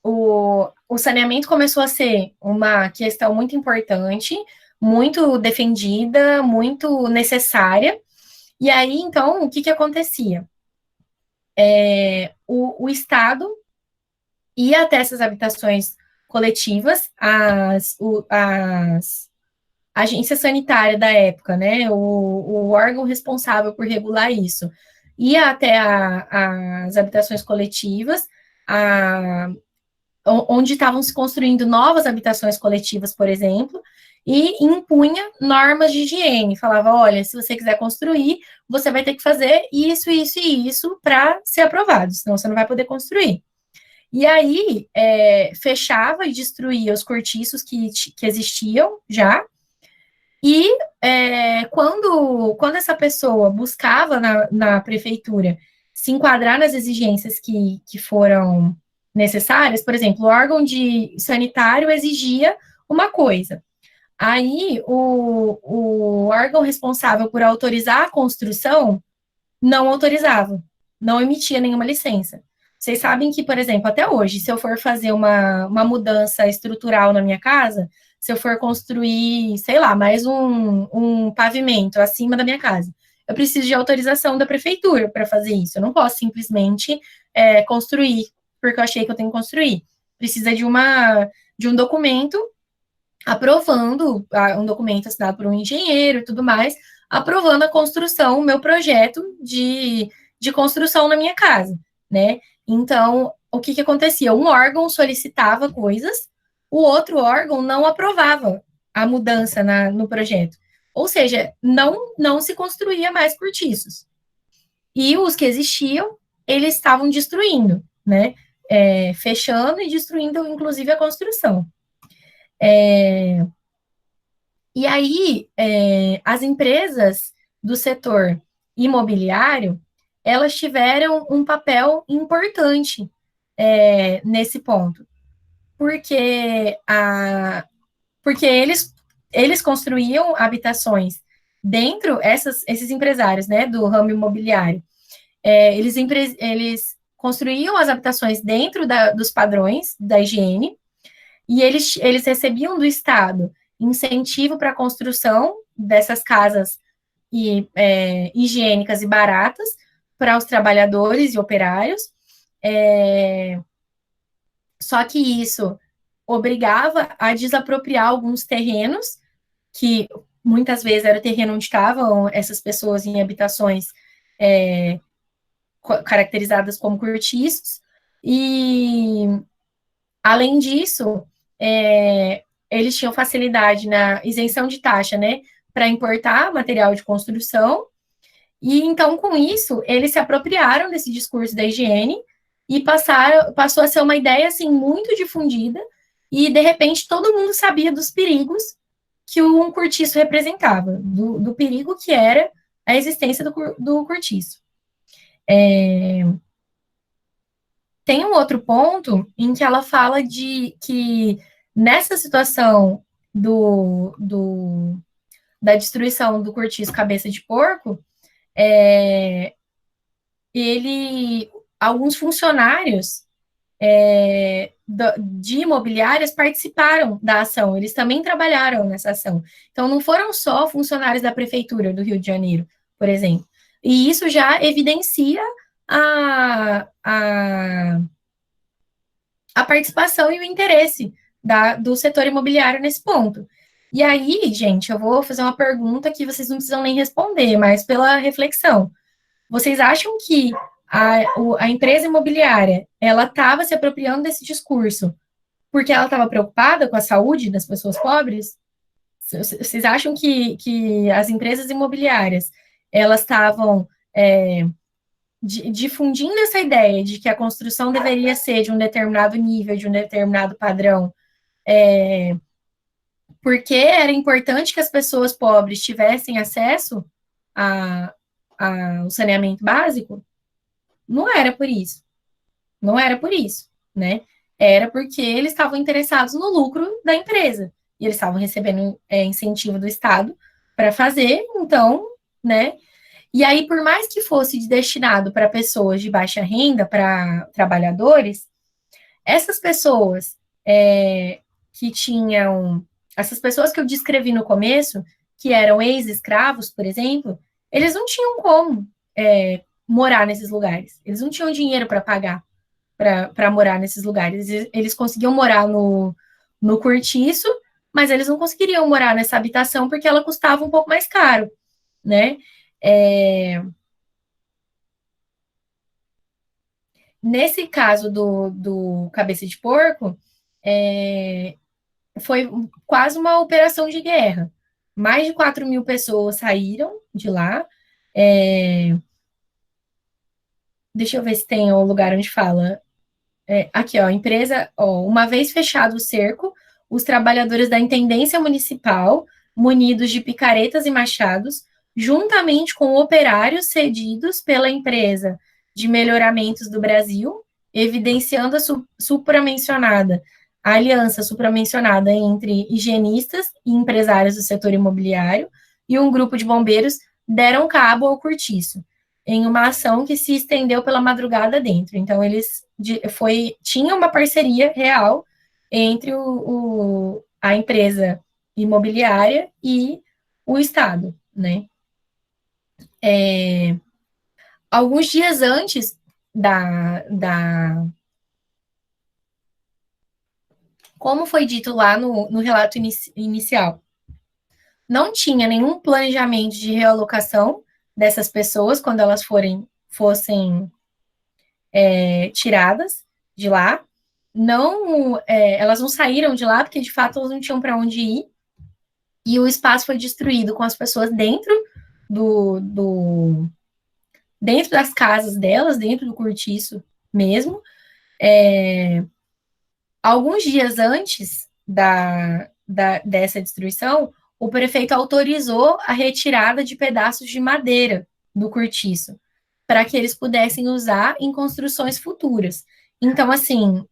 o saneamento começou a ser uma questão muito importante, muito defendida, muito necessária. E aí, então, o que acontecia? O Estado ia até essas habitações coletivas, as agência sanitária da época, né, o órgão responsável por regular isso, ia até as habitações coletivas, onde estavam se construindo novas habitações coletivas, por exemplo, e impunha normas de higiene, falava, olha, se você quiser construir, você vai ter que fazer isso, isso e isso para ser aprovado, senão você não vai poder construir. E aí, fechava e destruía os cortiços que existiam já, e quando essa pessoa buscava na prefeitura se enquadrar nas exigências que foram necessárias, por exemplo, o órgão sanitário exigia uma coisa. Aí, o órgão responsável por autorizar a construção não autorizava, não emitia nenhuma licença. Vocês sabem que, por exemplo, até hoje, se eu for fazer uma mudança estrutural na minha casa, se eu for construir, sei lá, mais um pavimento acima da minha casa, eu preciso de autorização da prefeitura para fazer isso. Eu não posso simplesmente construir, porque eu achei que eu tenho que construir. Precisa de um documento aprovando, um documento assinado por um engenheiro e tudo mais, aprovando a construção, o meu projeto de construção na minha casa, né? Então, o que acontecia? Um órgão solicitava coisas, o outro órgão não aprovava a mudança no projeto. Ou seja, não se construía mais cortiços. E os que existiam, eles estavam destruindo, né? Fechando e destruindo, inclusive, a construção. E aí, as empresas do setor imobiliário, elas tiveram um papel importante nesse ponto, porque eles construíam habitações dentro, esses empresários, né, do ramo imobiliário, eles construíam as habitações dentro dos padrões da higiene, e eles recebiam do Estado incentivo para a construção dessas casas higiênicas e baratas para os trabalhadores e operários. Só que isso obrigava a desapropriar alguns terrenos, que muitas vezes era o terreno onde estavam essas pessoas em habitações caracterizadas como cortiços, e, além disso, eles tinham facilidade na isenção de taxa, né, para importar material de construção, e então, com isso, eles se apropriaram desse discurso da higiene e passou a ser uma ideia, assim, muito difundida, e, de repente, todo mundo sabia dos perigos que um cortiço representava, do perigo que era a existência do cortiço. Tem um outro ponto em que ela fala de que, nessa situação da destruição do cortiço cabeça de porco, alguns funcionários de imobiliárias participaram da ação, eles também trabalharam nessa ação. Então, não foram só funcionários da prefeitura do Rio de Janeiro, por exemplo. E isso já evidencia a participação e o interesse do setor imobiliário nesse ponto. E aí, gente, eu vou fazer uma pergunta que vocês não precisam nem responder, mas pela reflexão. Vocês acham que a empresa imobiliária, ela estava se apropriando desse discurso porque ela estava preocupada com a saúde das pessoas pobres? Vocês acham que as empresas imobiliárias, elas estavam difundindo essa ideia de que a construção deveria ser de um determinado nível, de um determinado padrão, porque era importante que as pessoas pobres tivessem acesso ao saneamento básico? Não era por isso. Não era por isso, né? Era porque eles estavam interessados no lucro da empresa. e eles estavam recebendo incentivo do Estado para fazer, então, né? E aí, por mais que fosse destinado para pessoas de baixa renda, para trabalhadores, essas pessoas que tinham, essas pessoas que eu descrevi no começo, que eram ex-escravos, por exemplo, eles não tinham como morar nesses lugares. Eles não tinham dinheiro para pagar para morar nesses lugares. Eles conseguiam morar no cortiço, mas eles não conseguiriam morar nessa habitação porque ela custava um pouco mais caro, né? Nesse caso do Cabeça de Porco, foi quase uma operação de guerra. Mais de 4.000 pessoas saíram de lá. Deixa eu ver se tem o lugar onde fala. Aqui, ó, empresa, ó, uma vez fechado o cerco, os trabalhadores da Intendência Municipal, munidos de picaretas e machados, juntamente com operários cedidos pela empresa de melhoramentos do Brasil, evidenciando a aliança supramencionada entre higienistas e empresários do setor imobiliário, e um grupo de bombeiros deram cabo ao cortiço, em uma ação que se estendeu pela madrugada dentro. Então, tinha uma parceria real entre a empresa imobiliária e o Estado, né? Alguns dias antes como foi dito lá no relato inicial, não tinha nenhum planejamento de realocação dessas pessoas quando elas fossem tiradas de lá. Elas não saíram de lá porque, de fato, elas não tinham para onde ir. E o espaço foi destruído com as pessoas dentro dentro das casas delas, dentro do cortiço mesmo. Alguns dias antes dessa destruição, o prefeito autorizou a retirada de pedaços de madeira do cortiço, para que eles pudessem usar em construções futuras. Então, assim,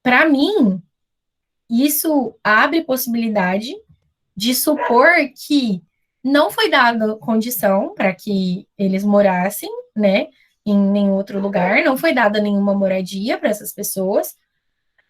para mim, isso abre possibilidade de supor que não foi dada condição para que eles morassem, né, em nenhum outro lugar, não foi dada nenhuma moradia para essas pessoas,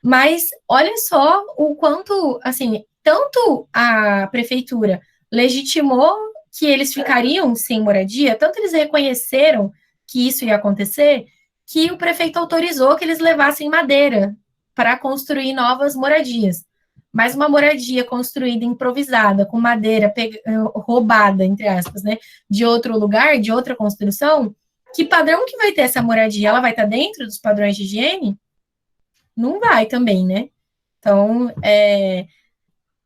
mas olha só o quanto, assim, tanto a prefeitura legitimou que eles ficariam sem moradia, tanto eles reconheceram que isso ia acontecer, que o prefeito autorizou que eles levassem madeira para construir novas moradias. Mas uma moradia construída, improvisada, com madeira roubada, entre aspas, né, de outro lugar, de outra construção, que padrão que vai ter essa moradia? Ela vai estar dentro dos padrões de higiene? Não vai também, né? Então,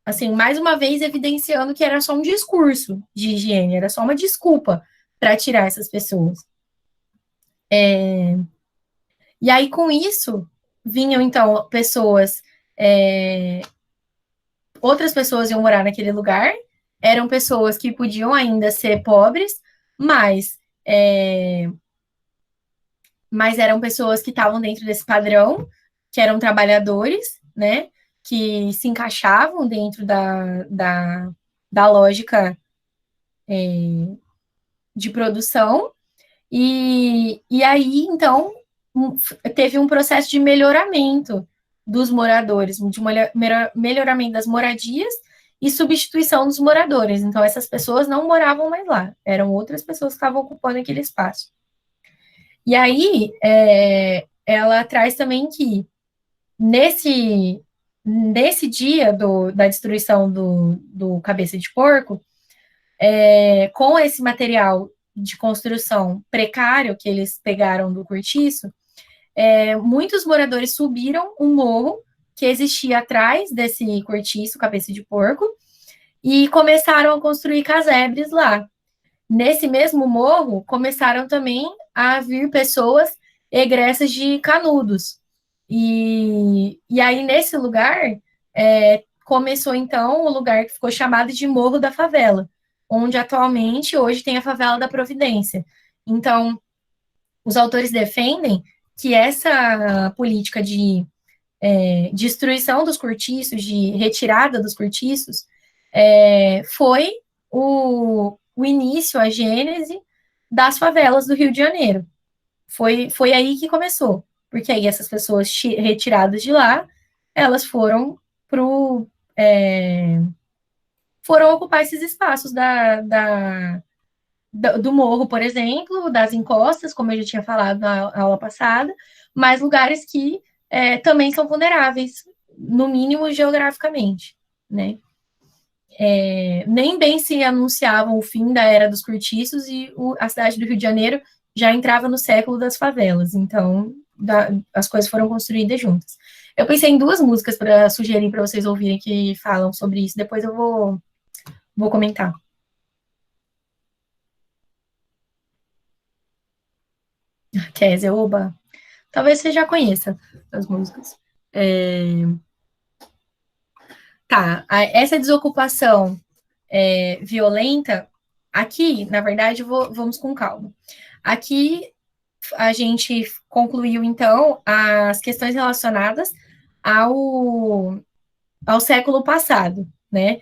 assim, mais uma vez evidenciando que era só um discurso de higiene, era só uma desculpa para tirar essas pessoas. E aí, com isso, vinham, então, pessoas... outras pessoas iam morar naquele lugar, eram pessoas que podiam ainda ser pobres, mas eram pessoas que estavam dentro desse padrão, que eram trabalhadores, né, que se encaixavam dentro da lógica de produção, e aí, então, teve um processo de melhoramento dos moradores, de melhoramento das moradias e substituição dos moradores. Então, essas pessoas não moravam mais lá, eram outras pessoas que estavam ocupando aquele espaço. E aí, ela traz também que, nesse dia da destruição do Cabeça de Porco, com esse material de construção precário que eles pegaram do cortiço, muitos moradores subiram um morro que existia atrás desse cortiço, Cabeça de Porco, e começaram a construir casebres lá. Nesse mesmo morro, começaram também a vir pessoas egressas de Canudos. E aí, nesse lugar, começou, então, o lugar que ficou chamado de Morro da Favela, onde atualmente, hoje, tem a Favela da Providência. Então, os autores defendem que essa política de destruição dos cortiços, de retirada dos cortiços, foi o início, a gênese das favelas do Rio de Janeiro. Foi aí que começou, porque aí essas pessoas retiradas de lá, elas foram ocupar esses espaços do morro, por exemplo, das encostas, como eu já tinha falado na aula passada, mas lugares que também são vulneráveis, no mínimo geograficamente, né? Nem bem se anunciavam o fim da Era dos Cortiços e a cidade do Rio de Janeiro já entrava no século das favelas, então as coisas foram construídas juntas. Eu pensei em 2 músicas para sugerir para vocês ouvirem que falam sobre isso, depois eu vou comentar. Kézia, oba. Talvez você já conheça as músicas. Tá, essa desocupação violenta, aqui, na verdade, vamos com calma. Aqui, a gente concluiu, então, as questões relacionadas ao século passado, né?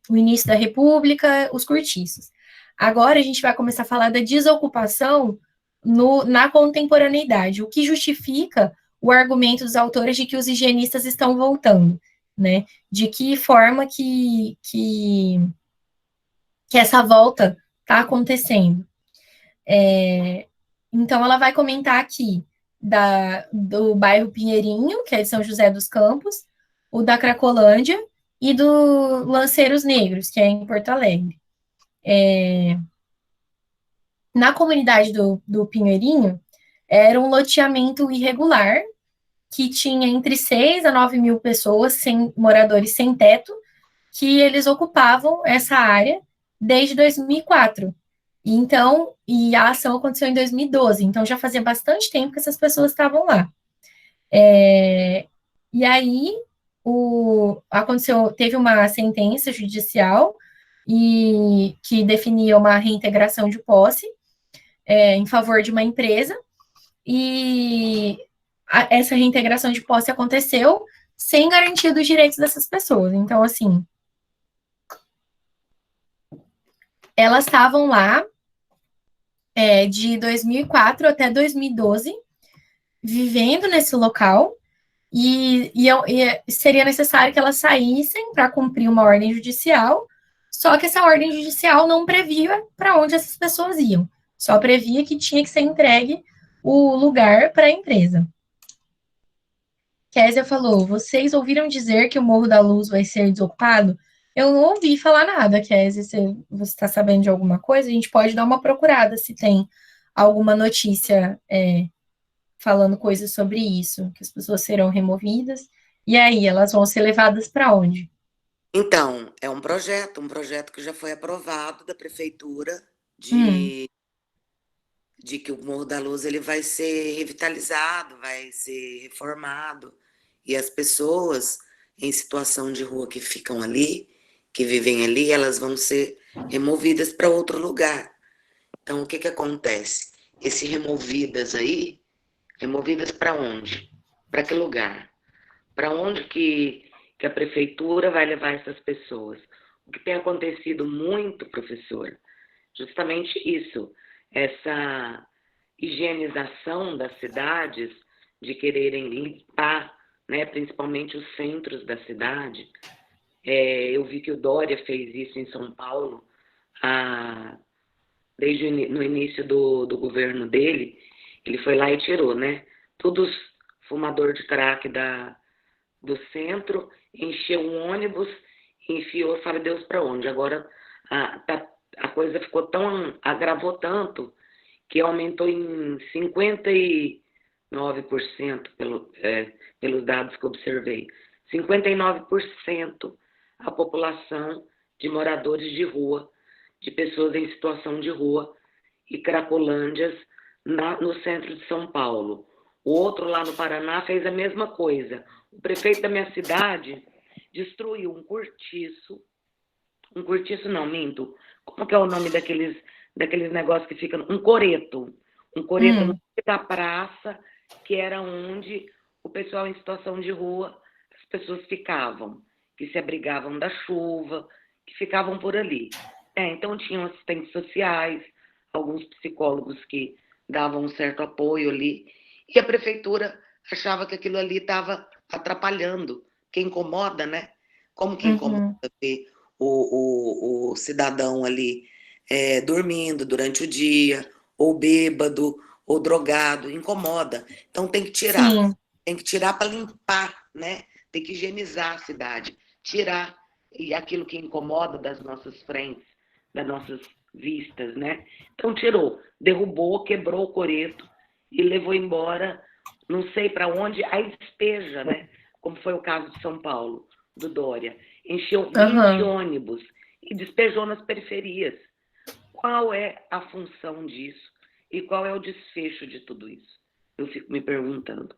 O início da República, os cortiços. Agora, a gente vai começar a falar da desocupação na contemporaneidade, o que justifica o argumento dos autores de que os higienistas estão voltando, né? De que forma que essa volta está acontecendo. Então, ela vai comentar aqui do bairro Pinheirinho, que é de São José dos Campos, o da Cracolândia e do Lanceiros Negros, que é em Porto Alegre. Na comunidade do Pinheirinho, era um loteamento irregular, que tinha entre 6 a 9 mil pessoas, moradores sem teto, que eles ocupavam essa área desde 2004. E a ação aconteceu em 2012, então já fazia bastante tempo que essas pessoas estavam lá. E aí, teve uma sentença judicial que definia uma reintegração de posse em favor de uma empresa, e essa reintegração de posse aconteceu sem garantia dos direitos dessas pessoas. Então, assim, elas estavam lá de 2004 até 2012, vivendo nesse local, e seria necessário que elas saíssem para cumprir uma ordem judicial, só que essa ordem judicial não previa para onde essas pessoas iam, só previa que tinha que ser entregue o lugar para a empresa. Kézia falou, vocês ouviram dizer que o Morro da Luz vai ser desocupado? Eu não ouvi falar nada, Kézia. Você está sabendo de alguma coisa? A gente pode dar uma procurada se tem alguma notícia falando coisas sobre isso, que as pessoas serão removidas. E aí, elas vão ser levadas para onde? Então, é um projeto que já foi aprovado da prefeitura de que o Morro da Luz ele vai ser revitalizado, vai ser reformado, e as pessoas em situação de rua que ficam ali, que vivem ali, elas vão ser removidas para outro lugar. Então, o que acontece? Esse removidas para onde? Para que lugar? Para onde que a prefeitura vai levar essas pessoas? O que tem acontecido muito, professor, justamente isso, essa higienização das cidades, de quererem limpar, né, principalmente os centros da cidade. Eu vi que o Dória fez isso em São Paulo, desde no início do governo dele, ele foi lá e tirou, né? Todos fumador de crack do centro, encheu um ônibus, enfiou, sabe Deus para onde. Agora a coisa agravou tanto, que aumentou em 59%, pelos dados que observei. 59% a população de moradores de rua, de pessoas em situação de rua e cracolândias no centro de São Paulo. O outro lá no Paraná fez a mesma coisa. O prefeito da minha cidade destruiu um cortiço não, minto. Como que é o nome daqueles negócios que ficam? Um coreto no meio da praça, que era onde o pessoal em situação de rua, as pessoas ficavam, que se abrigavam da chuva, que ficavam por ali. Então, tinham assistentes sociais, alguns psicólogos que davam um certo apoio ali, e a prefeitura achava que aquilo ali estava atrapalhando, que incomoda, né? Como que incomoda ver o cidadão ali dormindo durante o dia, ou bêbado, ou drogado, incomoda. Então tem que tirar. Sim. Tem que tirar para limpar, né? Tem que higienizar a cidade, tirar e aquilo que incomoda das nossas frentes, das nossas vistas, né? Então tirou, derrubou, quebrou o coreto e levou embora, não sei para onde, aí despeja, né? Como foi o caso de São Paulo, do Dória. Encheu 20 ônibus e despejou nas periferias. Qual é a função disso? E qual é o desfecho de tudo isso? Eu fico me perguntando.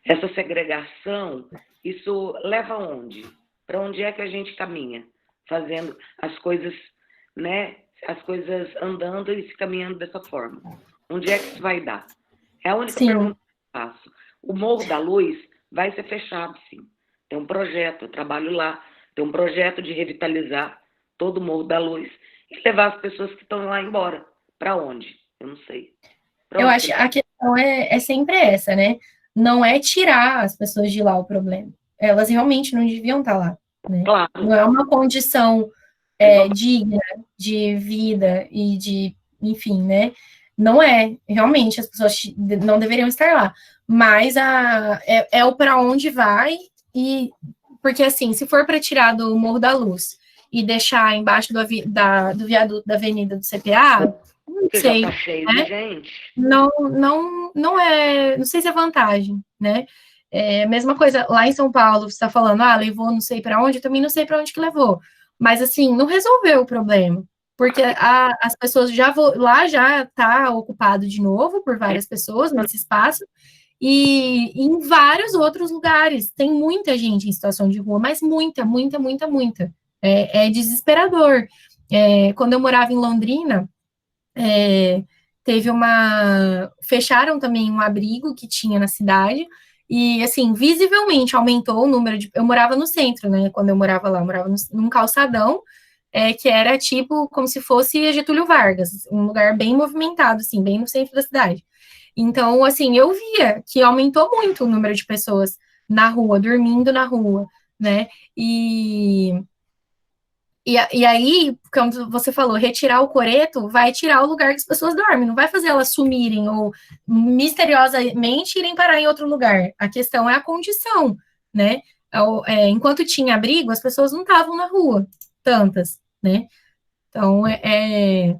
Essa segregação, isso leva aonde? Para onde é que a gente caminha? Fazendo as coisas, né? As coisas andando e se caminhando dessa forma. Onde é que isso vai dar? É a única pergunta que eu faço. O Morro da Luz vai ser fechado, sim. Tem um projeto, eu trabalho lá, tem um projeto de revitalizar todo o Morro da Luz e levar as pessoas que estão lá embora. Para onde? Eu não sei. Eu acho que a questão é sempre essa, né? Não é tirar as pessoas de lá o problema. Elas realmente não deviam estar lá, né? Claro. Não é uma condição digna de vida e de, enfim, né? Não é, realmente, as pessoas não deveriam estar lá. Mas é o para onde vai, e porque assim, se for para tirar do Morro da Luz e deixar embaixo do viaduto da Avenida do CPA, não sei. Já tá cheio de gente. Não é, não sei se é vantagem, né? É a mesma coisa lá em São Paulo, você está falando, levou não sei para onde, eu também não sei para onde que levou. Mas assim, não resolveu o problema, porque as pessoas lá já está ocupado de novo por várias pessoas nesse espaço, e em vários outros lugares tem muita gente em situação de rua, mas muita. É desesperador. Quando eu morava em Londrina, fecharam também um abrigo que tinha na cidade, e assim, visivelmente aumentou o número de. Eu morava no centro, né? Quando eu morava lá, eu morava num calçadão, que era tipo como se fosse Getúlio Vargas, um lugar bem movimentado, assim, bem no centro da cidade. Então, assim, eu via que aumentou muito o número de pessoas na rua, dormindo na rua, né? E aí, como você falou, retirar o coreto vai tirar o lugar que as pessoas dormem, não vai fazer elas sumirem ou misteriosamente irem parar em outro lugar. A questão é a condição, né? Enquanto tinha abrigo, as pessoas não estavam na rua, tantas, né? Então, é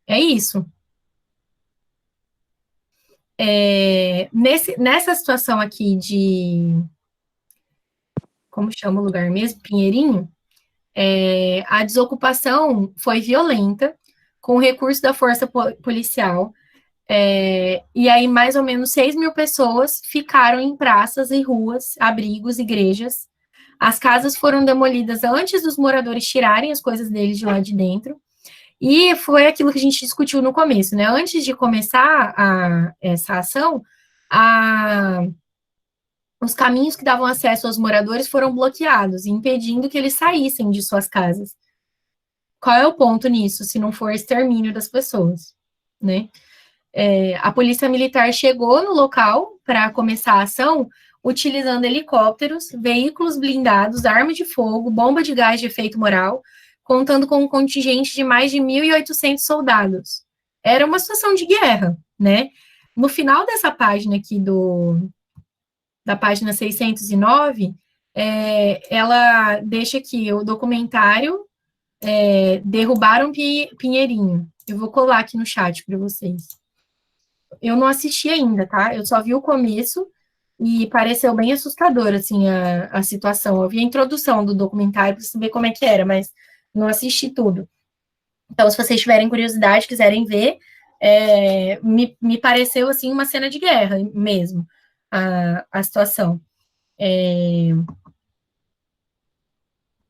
isso. Nessa situação aqui de... Como chama o lugar mesmo? Pinheirinho? A desocupação foi violenta, com o recurso da força policial, e aí mais ou menos 6 mil pessoas ficaram em praças e ruas, abrigos, igrejas. As casas foram demolidas antes dos moradores tirarem as coisas deles de lá de dentro, e foi aquilo que a gente discutiu no começo, né? Antes de começar essa ação, os caminhos que davam acesso aos moradores foram bloqueados, impedindo que eles saíssem de suas casas. Qual é o ponto nisso, se não for extermínio das pessoas, né? A polícia militar chegou no local para começar a ação, utilizando helicópteros, veículos blindados, arma de fogo, bomba de gás de efeito moral, contando com um contingente de mais de 1.800 soldados. Era uma situação de guerra, né? No final dessa página aqui da página 609, ela deixa aqui o documentário Derrubaram Pinheirinho. Eu vou colar aqui no chat para vocês. Eu não assisti ainda, tá? Eu só vi o começo e pareceu bem assustador, assim, a situação. Eu vi a introdução do documentário para saber como é que era, mas não assisti tudo. Então, se vocês tiverem curiosidade, quiserem ver, me pareceu, assim, uma cena de guerra mesmo. A situação.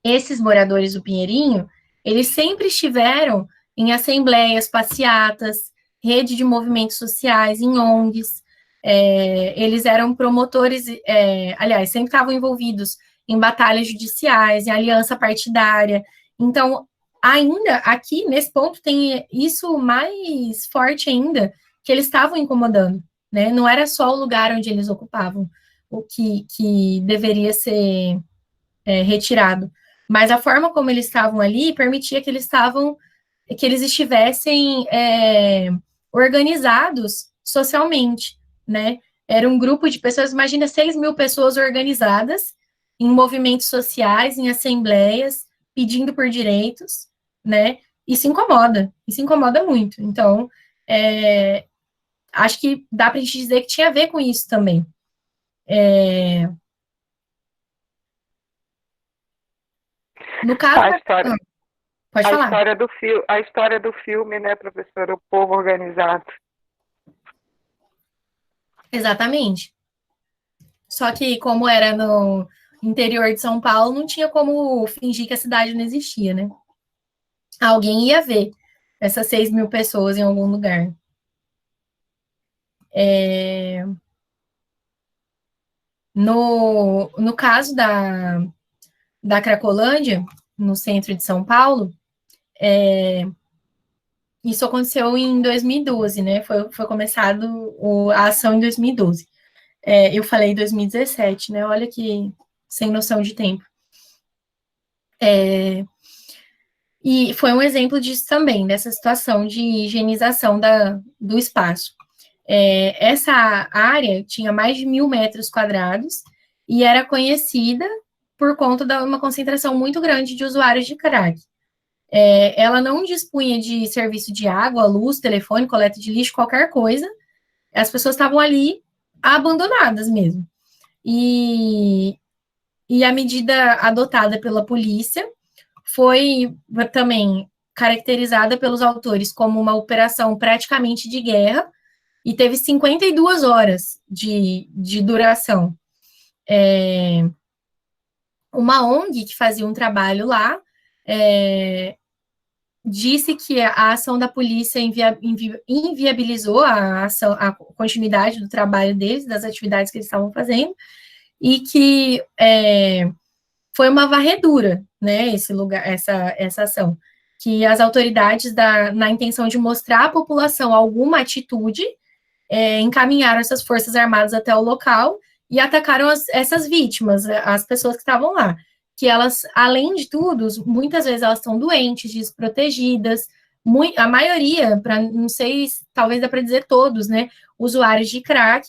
Esses moradores do Pinheirinho, eles sempre estiveram em assembleias, passeatas, rede de movimentos sociais, em ONGs, eles eram promotores, aliás, sempre estavam envolvidos em batalhas judiciais, em aliança partidária. Então, ainda aqui, nesse ponto, tem isso mais forte ainda, que eles estavam incomodando, né? Não era só o lugar onde eles ocupavam, o que deveria ser retirado, mas a forma como eles estavam ali permitia que eles estivessem organizados socialmente, né? Era um grupo de pessoas, imagina 6.000 pessoas organizadas em movimentos sociais, em assembleias, pedindo por direitos, né? Isso incomoda muito. Então, acho que dá para a gente dizer que tinha a ver com isso também. No caso, pode falar. A história do filme, né, professora? O povo organizado. Exatamente. Só que, como era no interior de São Paulo, não tinha como fingir que a cidade não existia, né? Alguém ia ver essas 6.000 pessoas em algum lugar. No caso da Cracolândia, no centro de São Paulo, isso aconteceu em 2012, né? Foi começado a ação em 2012. Eu falei 2017, né? Olha que sem noção de tempo. E foi um exemplo disso também, dessa situação de higienização do espaço. Essa área tinha mais de 1.000 metros quadrados e era conhecida por conta de uma concentração muito grande de usuários de crack. Ela não dispunha de serviço de água, luz, telefone, coleta de lixo, qualquer coisa. As pessoas estavam ali abandonadas mesmo. E a medida adotada pela polícia foi também caracterizada pelos autores como uma operação praticamente de guerra e teve 52 horas de duração. Uma ONG que fazia um trabalho lá disse que a ação da polícia inviabilizou a continuidade do trabalho deles, das atividades que eles estavam fazendo, e que foi uma varredura, né, essa ação, que as autoridades, na intenção de mostrar à população alguma atitude, encaminharam essas forças armadas até o local e atacaram essas vítimas, as pessoas que estavam lá, que elas, além de tudo, muitas vezes elas estão doentes, desprotegidas, a maioria, não sei, talvez dá para dizer todos, né, usuários de crack,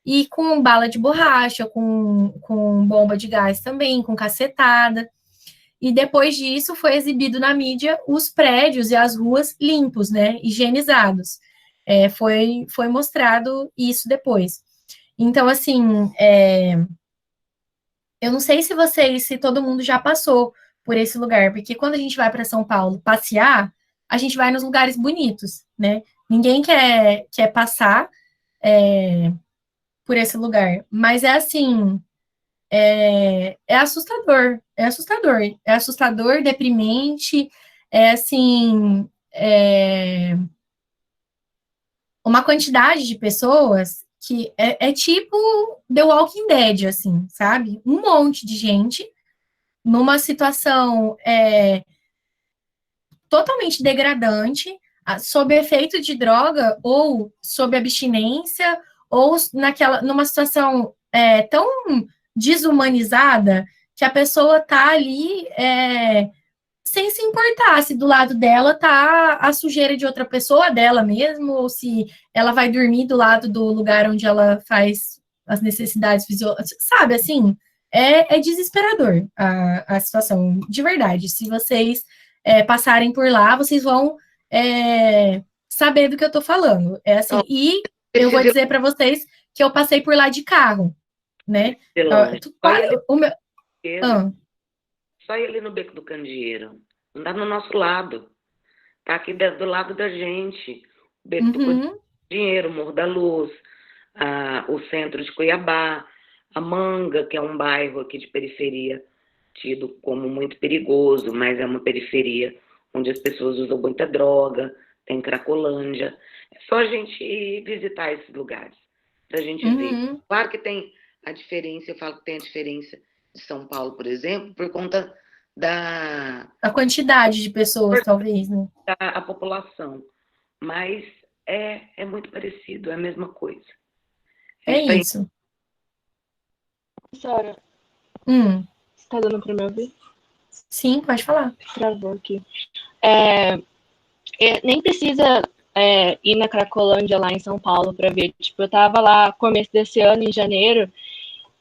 e com bala de borracha, com bomba de gás também, com cacetada. E depois disso foi exibido na mídia os prédios e as ruas limpos, né, higienizados. Foi mostrado isso depois. Então, assim, eu não sei se todo mundo já passou por esse lugar, porque quando a gente vai para São Paulo passear, a gente vai nos lugares bonitos, né? Ninguém quer passar por esse lugar, mas assim, assustador, é assustador, deprimente, assim, uma quantidade de pessoas que é tipo The Walking Dead, assim, sabe? Um monte de gente numa situação totalmente degradante, sob efeito de droga ou sob abstinência, ou numa situação tão desumanizada que a pessoa tá ali sem se importar se do lado dela tá a sujeira de outra pessoa, dela mesmo, ou se ela vai dormir do lado do lugar onde ela faz as necessidades fisiológicas, sabe, assim, é desesperador a situação, de verdade. Se vocês passarem por lá, vocês vão saber do que eu tô falando. Assim, e eu vou dizer para vocês que eu passei por lá de carro, né? Só ir ali no Beco do Candeeiro. Não dá no nosso lado. Tá aqui do lado da gente. O Beco do Candeeiro, Morro da Luz, o centro de Cuiabá, a Manga, que é um bairro aqui de periferia, tido como muito perigoso, mas é uma periferia onde as pessoas usam muita droga, tem Cracolândia. É só a gente ir visitar esses lugares. para a gente ver. Claro que tem a diferença, eu falo que tem a diferença de São Paulo, por exemplo, por conta a quantidade de pessoas, talvez, né? A população, mas é muito parecido, é a mesma coisa. Isso. Professora, você está dando para me ouvir? Sim, pode falar. Travou aqui. Nem precisa ir na Cracolândia lá em São Paulo para ver. Tipo, eu tava lá no começo desse ano, em janeiro,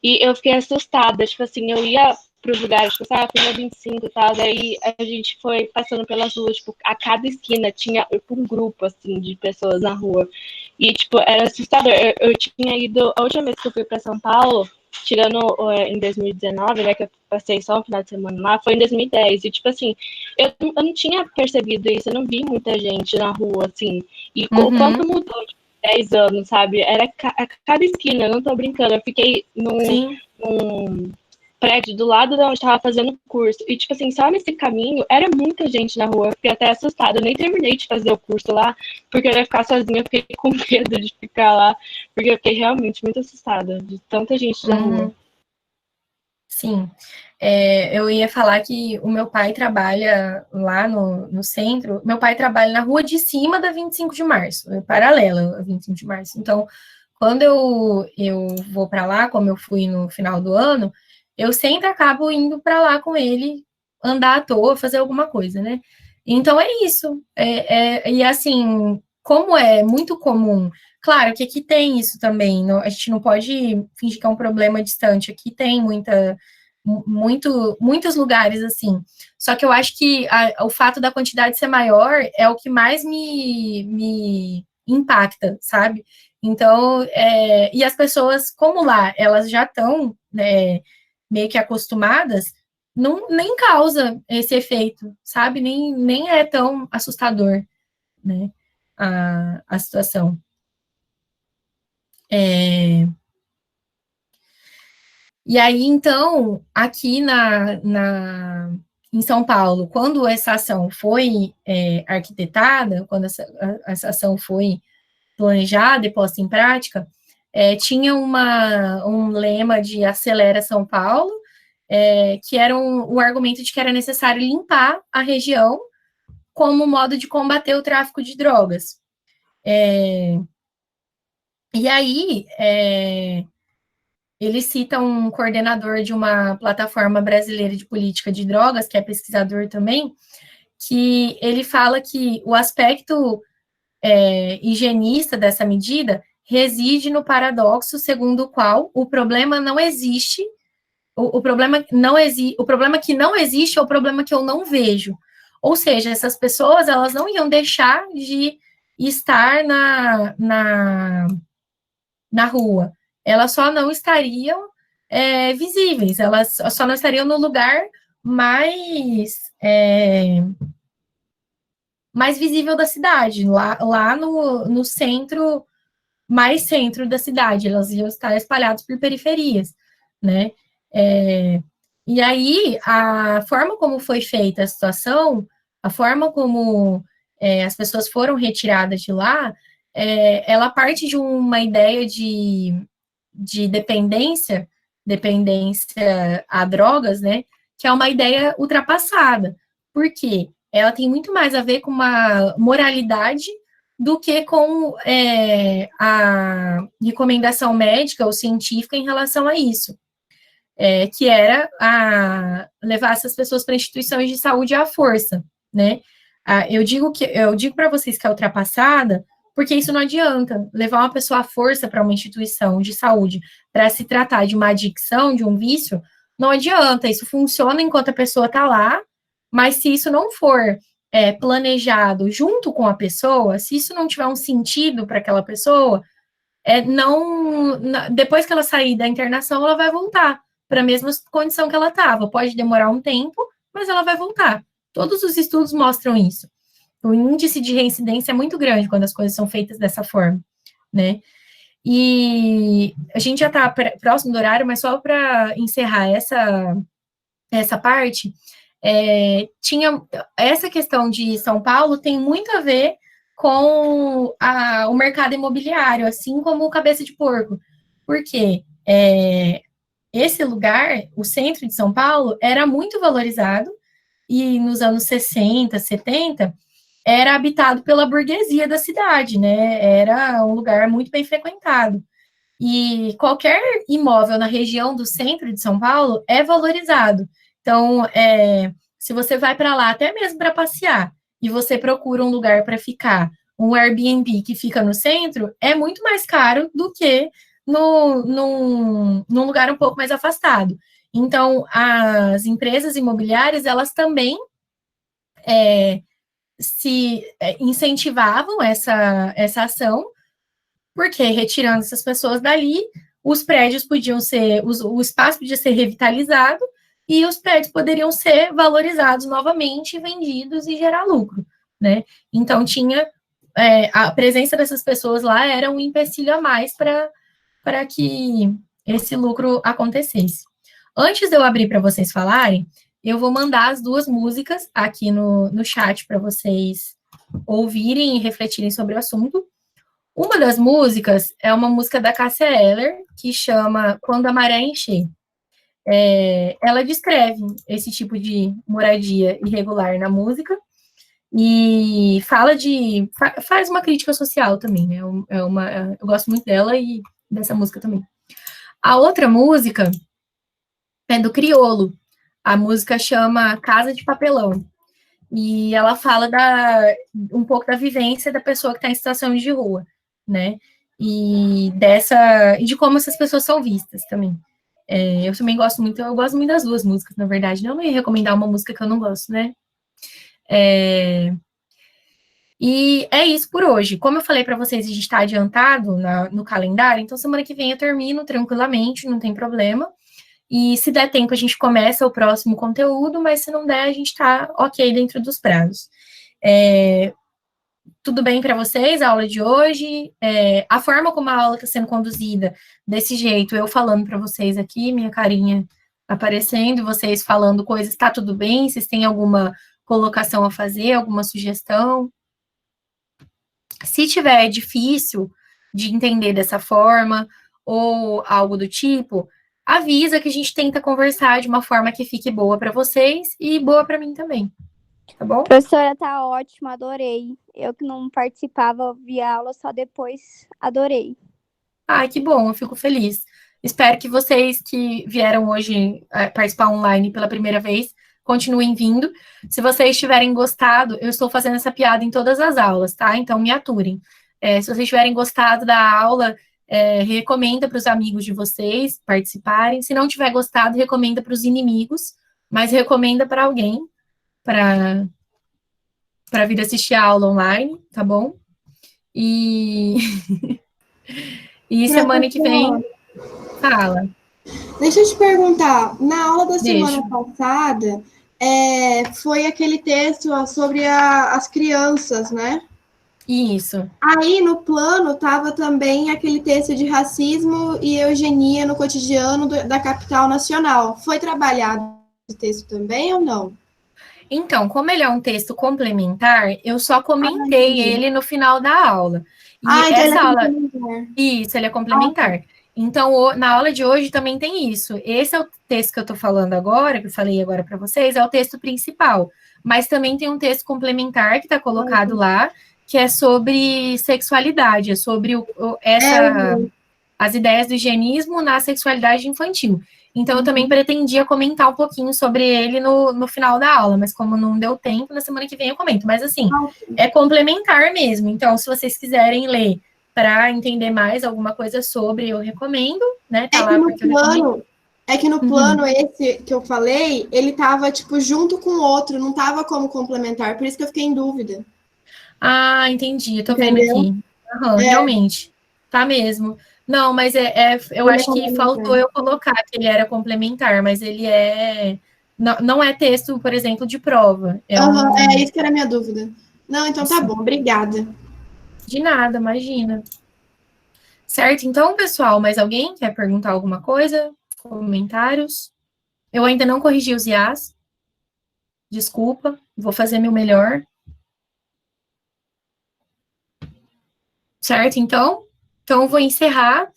e eu fiquei assustada. Tipo assim, eu ia para os lugares, tipo, fui na 25 e tal, daí a gente foi passando pelas ruas, tipo, a cada esquina tinha um grupo, assim, de pessoas na rua. E, tipo, era assustador. Eu tinha ido, a última vez que eu fui para São Paulo, tirando em 2019, né, que eu passei só um final de semana lá, foi em 2010. E, tipo assim, eu não tinha percebido isso, eu não vi muita gente na rua, assim. E quanto mudou, tipo, 10 anos, sabe? Era a cada esquina, eu não tô brincando. Eu fiquei num prédio do lado de onde estava fazendo curso. E, tipo assim, só nesse caminho, era muita gente na rua. Eu fiquei até assustada. Eu nem terminei de fazer o curso lá, porque eu ia ficar sozinha. Eu fiquei com medo de ficar lá, porque eu fiquei realmente muito assustada de tanta gente na rua. Sim. Eu ia falar que o meu pai trabalha lá no centro. Meu pai trabalha na rua de cima da 25 de março, paralela a 25 de março. Então, quando eu vou para lá, como eu fui no final do ano, eu sempre acabo indo para lá com ele, andar à toa, fazer alguma coisa, né? Então é isso. E assim, como é muito comum, claro que aqui tem isso também, a gente não pode fingir que é um problema distante, aqui tem muitos lugares assim. Só que eu acho que o fato da quantidade ser maior é o que mais me impacta, sabe? Então, e as pessoas, como lá, elas já estão, né, meio que acostumadas, nem causa esse efeito, sabe? Nem é tão assustador, né, a situação. E aí, então, aqui em São Paulo, quando essa ação foi arquitetada, quando essa ação foi planejada e posta em prática, tinha um lema de Acelera São Paulo, que era um argumento de que era necessário limpar a região como modo de combater o tráfico de drogas. E aí, ele cita um coordenador de uma plataforma brasileira de política de drogas, que é pesquisador também, que ele fala que o aspecto higienista dessa medida reside no paradoxo segundo o qual o problema não existe, o problema que não existe é o problema que eu não vejo. Ou seja, essas pessoas, elas não iam deixar de estar na rua. Elas só não estariam visíveis, elas só não estariam no lugar mais visível da cidade, lá no centro, mais centro da cidade, elas iam estar espalhadas por periferias, né? E aí, a forma como foi feita a situação, a forma como as pessoas foram retiradas de lá, ela parte de uma ideia de dependência a drogas, né, que é uma ideia ultrapassada. Por quê? Ela tem muito mais a ver com uma moralidade do que com a recomendação médica ou científica em relação a isso, que era levar essas pessoas para instituições de saúde à força, né? Eu digo para vocês que é ultrapassada, porque isso não adianta. Levar uma pessoa à força para uma instituição de saúde para se tratar de uma adicção, de um vício, não adianta. Isso funciona enquanto a pessoa está lá, mas se isso não for planejado junto com a pessoa, se isso não tiver um sentido para aquela pessoa, depois que ela sair da internação, ela vai voltar para a mesma condição que ela estava. Pode demorar um tempo, mas ela vai voltar. Todos os estudos mostram isso. O índice de reincidência é muito grande quando as coisas são feitas dessa forma, né? E a gente já está próximo do horário, mas só para encerrar essa parte, tinha essa questão de São Paulo tem muito a ver com o mercado imobiliário, assim como o Cabeça de Porco. Porque esse lugar, o centro de São Paulo, era muito valorizado e nos anos 60, 70, era habitado pela burguesia da cidade, né? Era um lugar muito bem frequentado. E qualquer imóvel na região do centro de São Paulo é valorizado. Então, se você vai para lá, até mesmo para passear, e você procura um lugar para ficar, um Airbnb que fica no centro, é muito mais caro do que num lugar um pouco mais afastado. Então, as empresas imobiliárias, elas também se incentivavam essa ação, porque retirando essas pessoas dali, os prédios podiam ser, o espaço podia ser revitalizado e os prédios poderiam ser valorizados novamente, vendidos e gerar lucro, né? Então tinha a presença dessas pessoas lá era um empecilho a mais para que esse lucro acontecesse. Antes de eu abrir para vocês falarem, eu vou mandar as duas músicas aqui no chat para vocês ouvirem e refletirem sobre o assunto. Uma das músicas é uma música da Cássia Eller, que chama Quando a Maré Encher. Ela descreve esse tipo de moradia irregular na música e faz uma crítica social também, né? Eu gosto muito dela e dessa música também. A outra música é do Criolo. A música chama Casa de Papelão. E ela fala um pouco da vivência da pessoa que está em situação de rua, né? E de como essas pessoas são vistas também. Eu também gosto muito, eu gosto muito das duas músicas, na verdade. Não ia recomendar uma música que eu não gosto, né? E é isso por hoje. Como eu falei para vocês, a gente está adiantado no calendário, então semana que vem eu termino tranquilamente, não tem problema. E se der tempo, a gente começa o próximo conteúdo, mas se não der, a gente está ok dentro dos prazos. Tudo bem para vocês, a aula de hoje? A forma como a aula está sendo conduzida, desse jeito, eu falando para vocês aqui, minha carinha aparecendo, vocês falando coisas, está tudo bem? Vocês têm alguma colocação a fazer, alguma sugestão? Se tiver difícil de entender dessa forma, ou algo do tipo, avisa que a gente tenta conversar de uma forma que fique boa para vocês e boa para mim também. Tá bom? Professora, tá ótimo, adorei. Eu que não participava, vi a aula só depois, adorei. Ai, que bom, eu fico feliz. Espero que vocês que vieram hoje participar online pela primeira vez, continuem vindo. Se vocês tiverem gostado, eu estou fazendo essa piada em todas as aulas, tá? Então me aturem. Se vocês tiverem gostado da aula, recomenda para os amigos de vocês participarem. Se não tiver gostado, recomenda para os inimigos, mas recomenda para alguém para vir assistir a aula online, tá bom? E semana que vem, fala. Deixa eu te perguntar, na aula da semana passada, foi aquele texto sobre as crianças, né? Isso. Aí, no plano, estava também aquele texto de racismo e eugenia no cotidiano da capital nacional. Foi trabalhado esse texto também ou não? Então, como ele é um texto complementar, eu só comentei ele no final da aula. E essa aula... Isso, ele é complementar. Então, na aula de hoje também tem isso. Esse é o texto que eu estou falando agora, que eu falei agora para vocês, é o texto principal. Mas também tem um texto complementar que está colocado lá, que é sobre sexualidade, é sobre as ideias do higienismo na sexualidade infantil. Então, eu também pretendia comentar um pouquinho sobre ele no final da aula, mas como não deu tempo, na semana que vem eu comento. Mas, assim, é complementar mesmo. Então, se vocês quiserem ler para entender mais alguma coisa sobre, eu recomendo, né? Tá lá porque no plano esse que eu falei, ele tava, tipo, junto com o outro, não tava como complementar, por isso que eu fiquei em dúvida. Ah, entendi, eu tô vendo aqui. Realmente, tá mesmo. Não, mas eu acho que faltou eu colocar que ele era complementar, mas ele não é texto, por exemplo, de prova. É isso que era a minha dúvida. Não, então tá bom, obrigada. De nada, imagina. Certo, então, pessoal, mais alguém quer perguntar alguma coisa? Comentários? Eu ainda não corrigi os IAs. Desculpa, vou fazer meu melhor. Certo? Então eu vou encerrar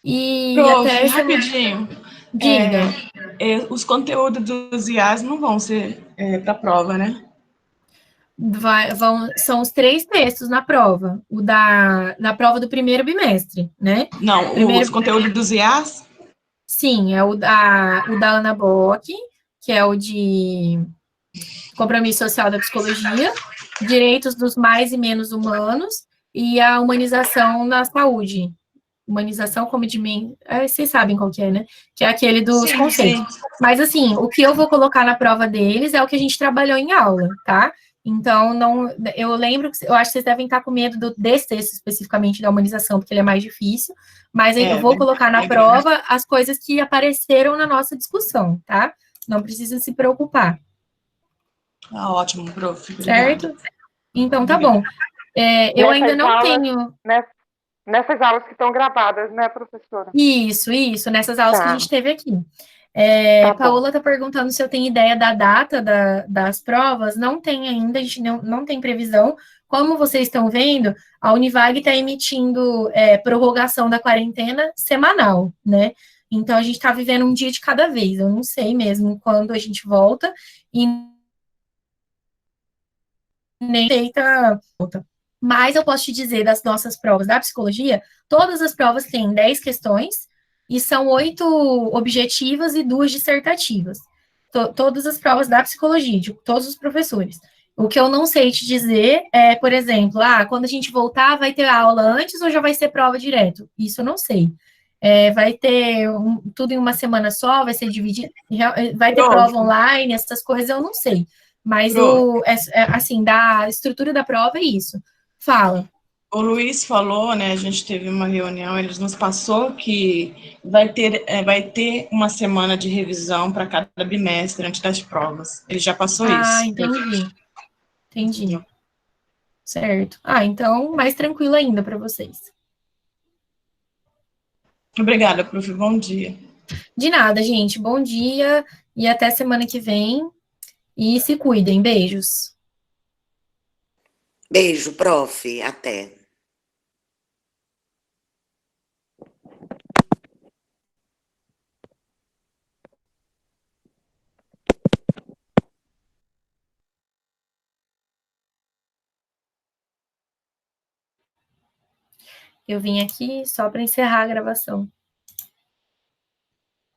e Prof, até rapidinho. Diga. Os conteúdos dos IAs não vão ser para a prova, né? São os 3 textos na prova, na prova do primeiro bimestre, né? Não, os conteúdos dos IAs? Sim, é o da Ana Bock, que é o de compromisso social da psicologia, direitos dos mais e menos humanos e a humanização na saúde. Humanização como de mim, vocês sabem qual que é, né? Que é aquele dos conceitos. Sim. Mas, assim, o que eu vou colocar na prova deles é o que a gente trabalhou em aula, tá? Então, eu lembro, eu acho que vocês devem estar com medo desse texto especificamente da humanização, porque ele é mais difícil, mas eu vou colocar na prova as coisas que apareceram na nossa discussão, tá? Não precisa se preocupar. Ótimo, prof. Obrigada. Certo? Então, tá bom. Eu ainda não tenho... Nessas aulas que estão gravadas, né, professora? Isso, nessas aulas que a gente teve aqui. Paola está perguntando se eu tenho ideia da data das provas. Não tem ainda, a gente não tem previsão. Como vocês estão vendo, a Univag está emitindo prorrogação da quarentena semanal, né? Então, a gente está vivendo um dia de cada vez. Eu não sei mesmo quando a gente volta e nem feita volta. Mas eu posso te dizer das nossas provas da psicologia, todas as provas têm 10 questões e são 8 objetivas e 2 dissertativas. Todas as provas da psicologia, de todos os professores. O que eu não sei te dizer é, por exemplo, quando a gente voltar, vai ter aula antes ou já vai ser prova direto? Isso eu não sei. Vai ter tudo em uma semana só, vai ser dividido, vai ter prova online, essas coisas eu não sei. Mas assim, da estrutura da prova é isso. Fala. O Luiz falou, né? A gente teve uma reunião, ele nos passou que vai ter uma semana de revisão para cada bimestre antes das provas. Ele já passou isso. Entendi. Entendeu? Certo. Então, mais tranquilo ainda para vocês. Obrigada, prof. Bom dia. De nada, gente. Bom dia e até semana que vem. E se cuidem. Beijos. Beijo, prof. Até. Eu vim aqui só para encerrar a gravação.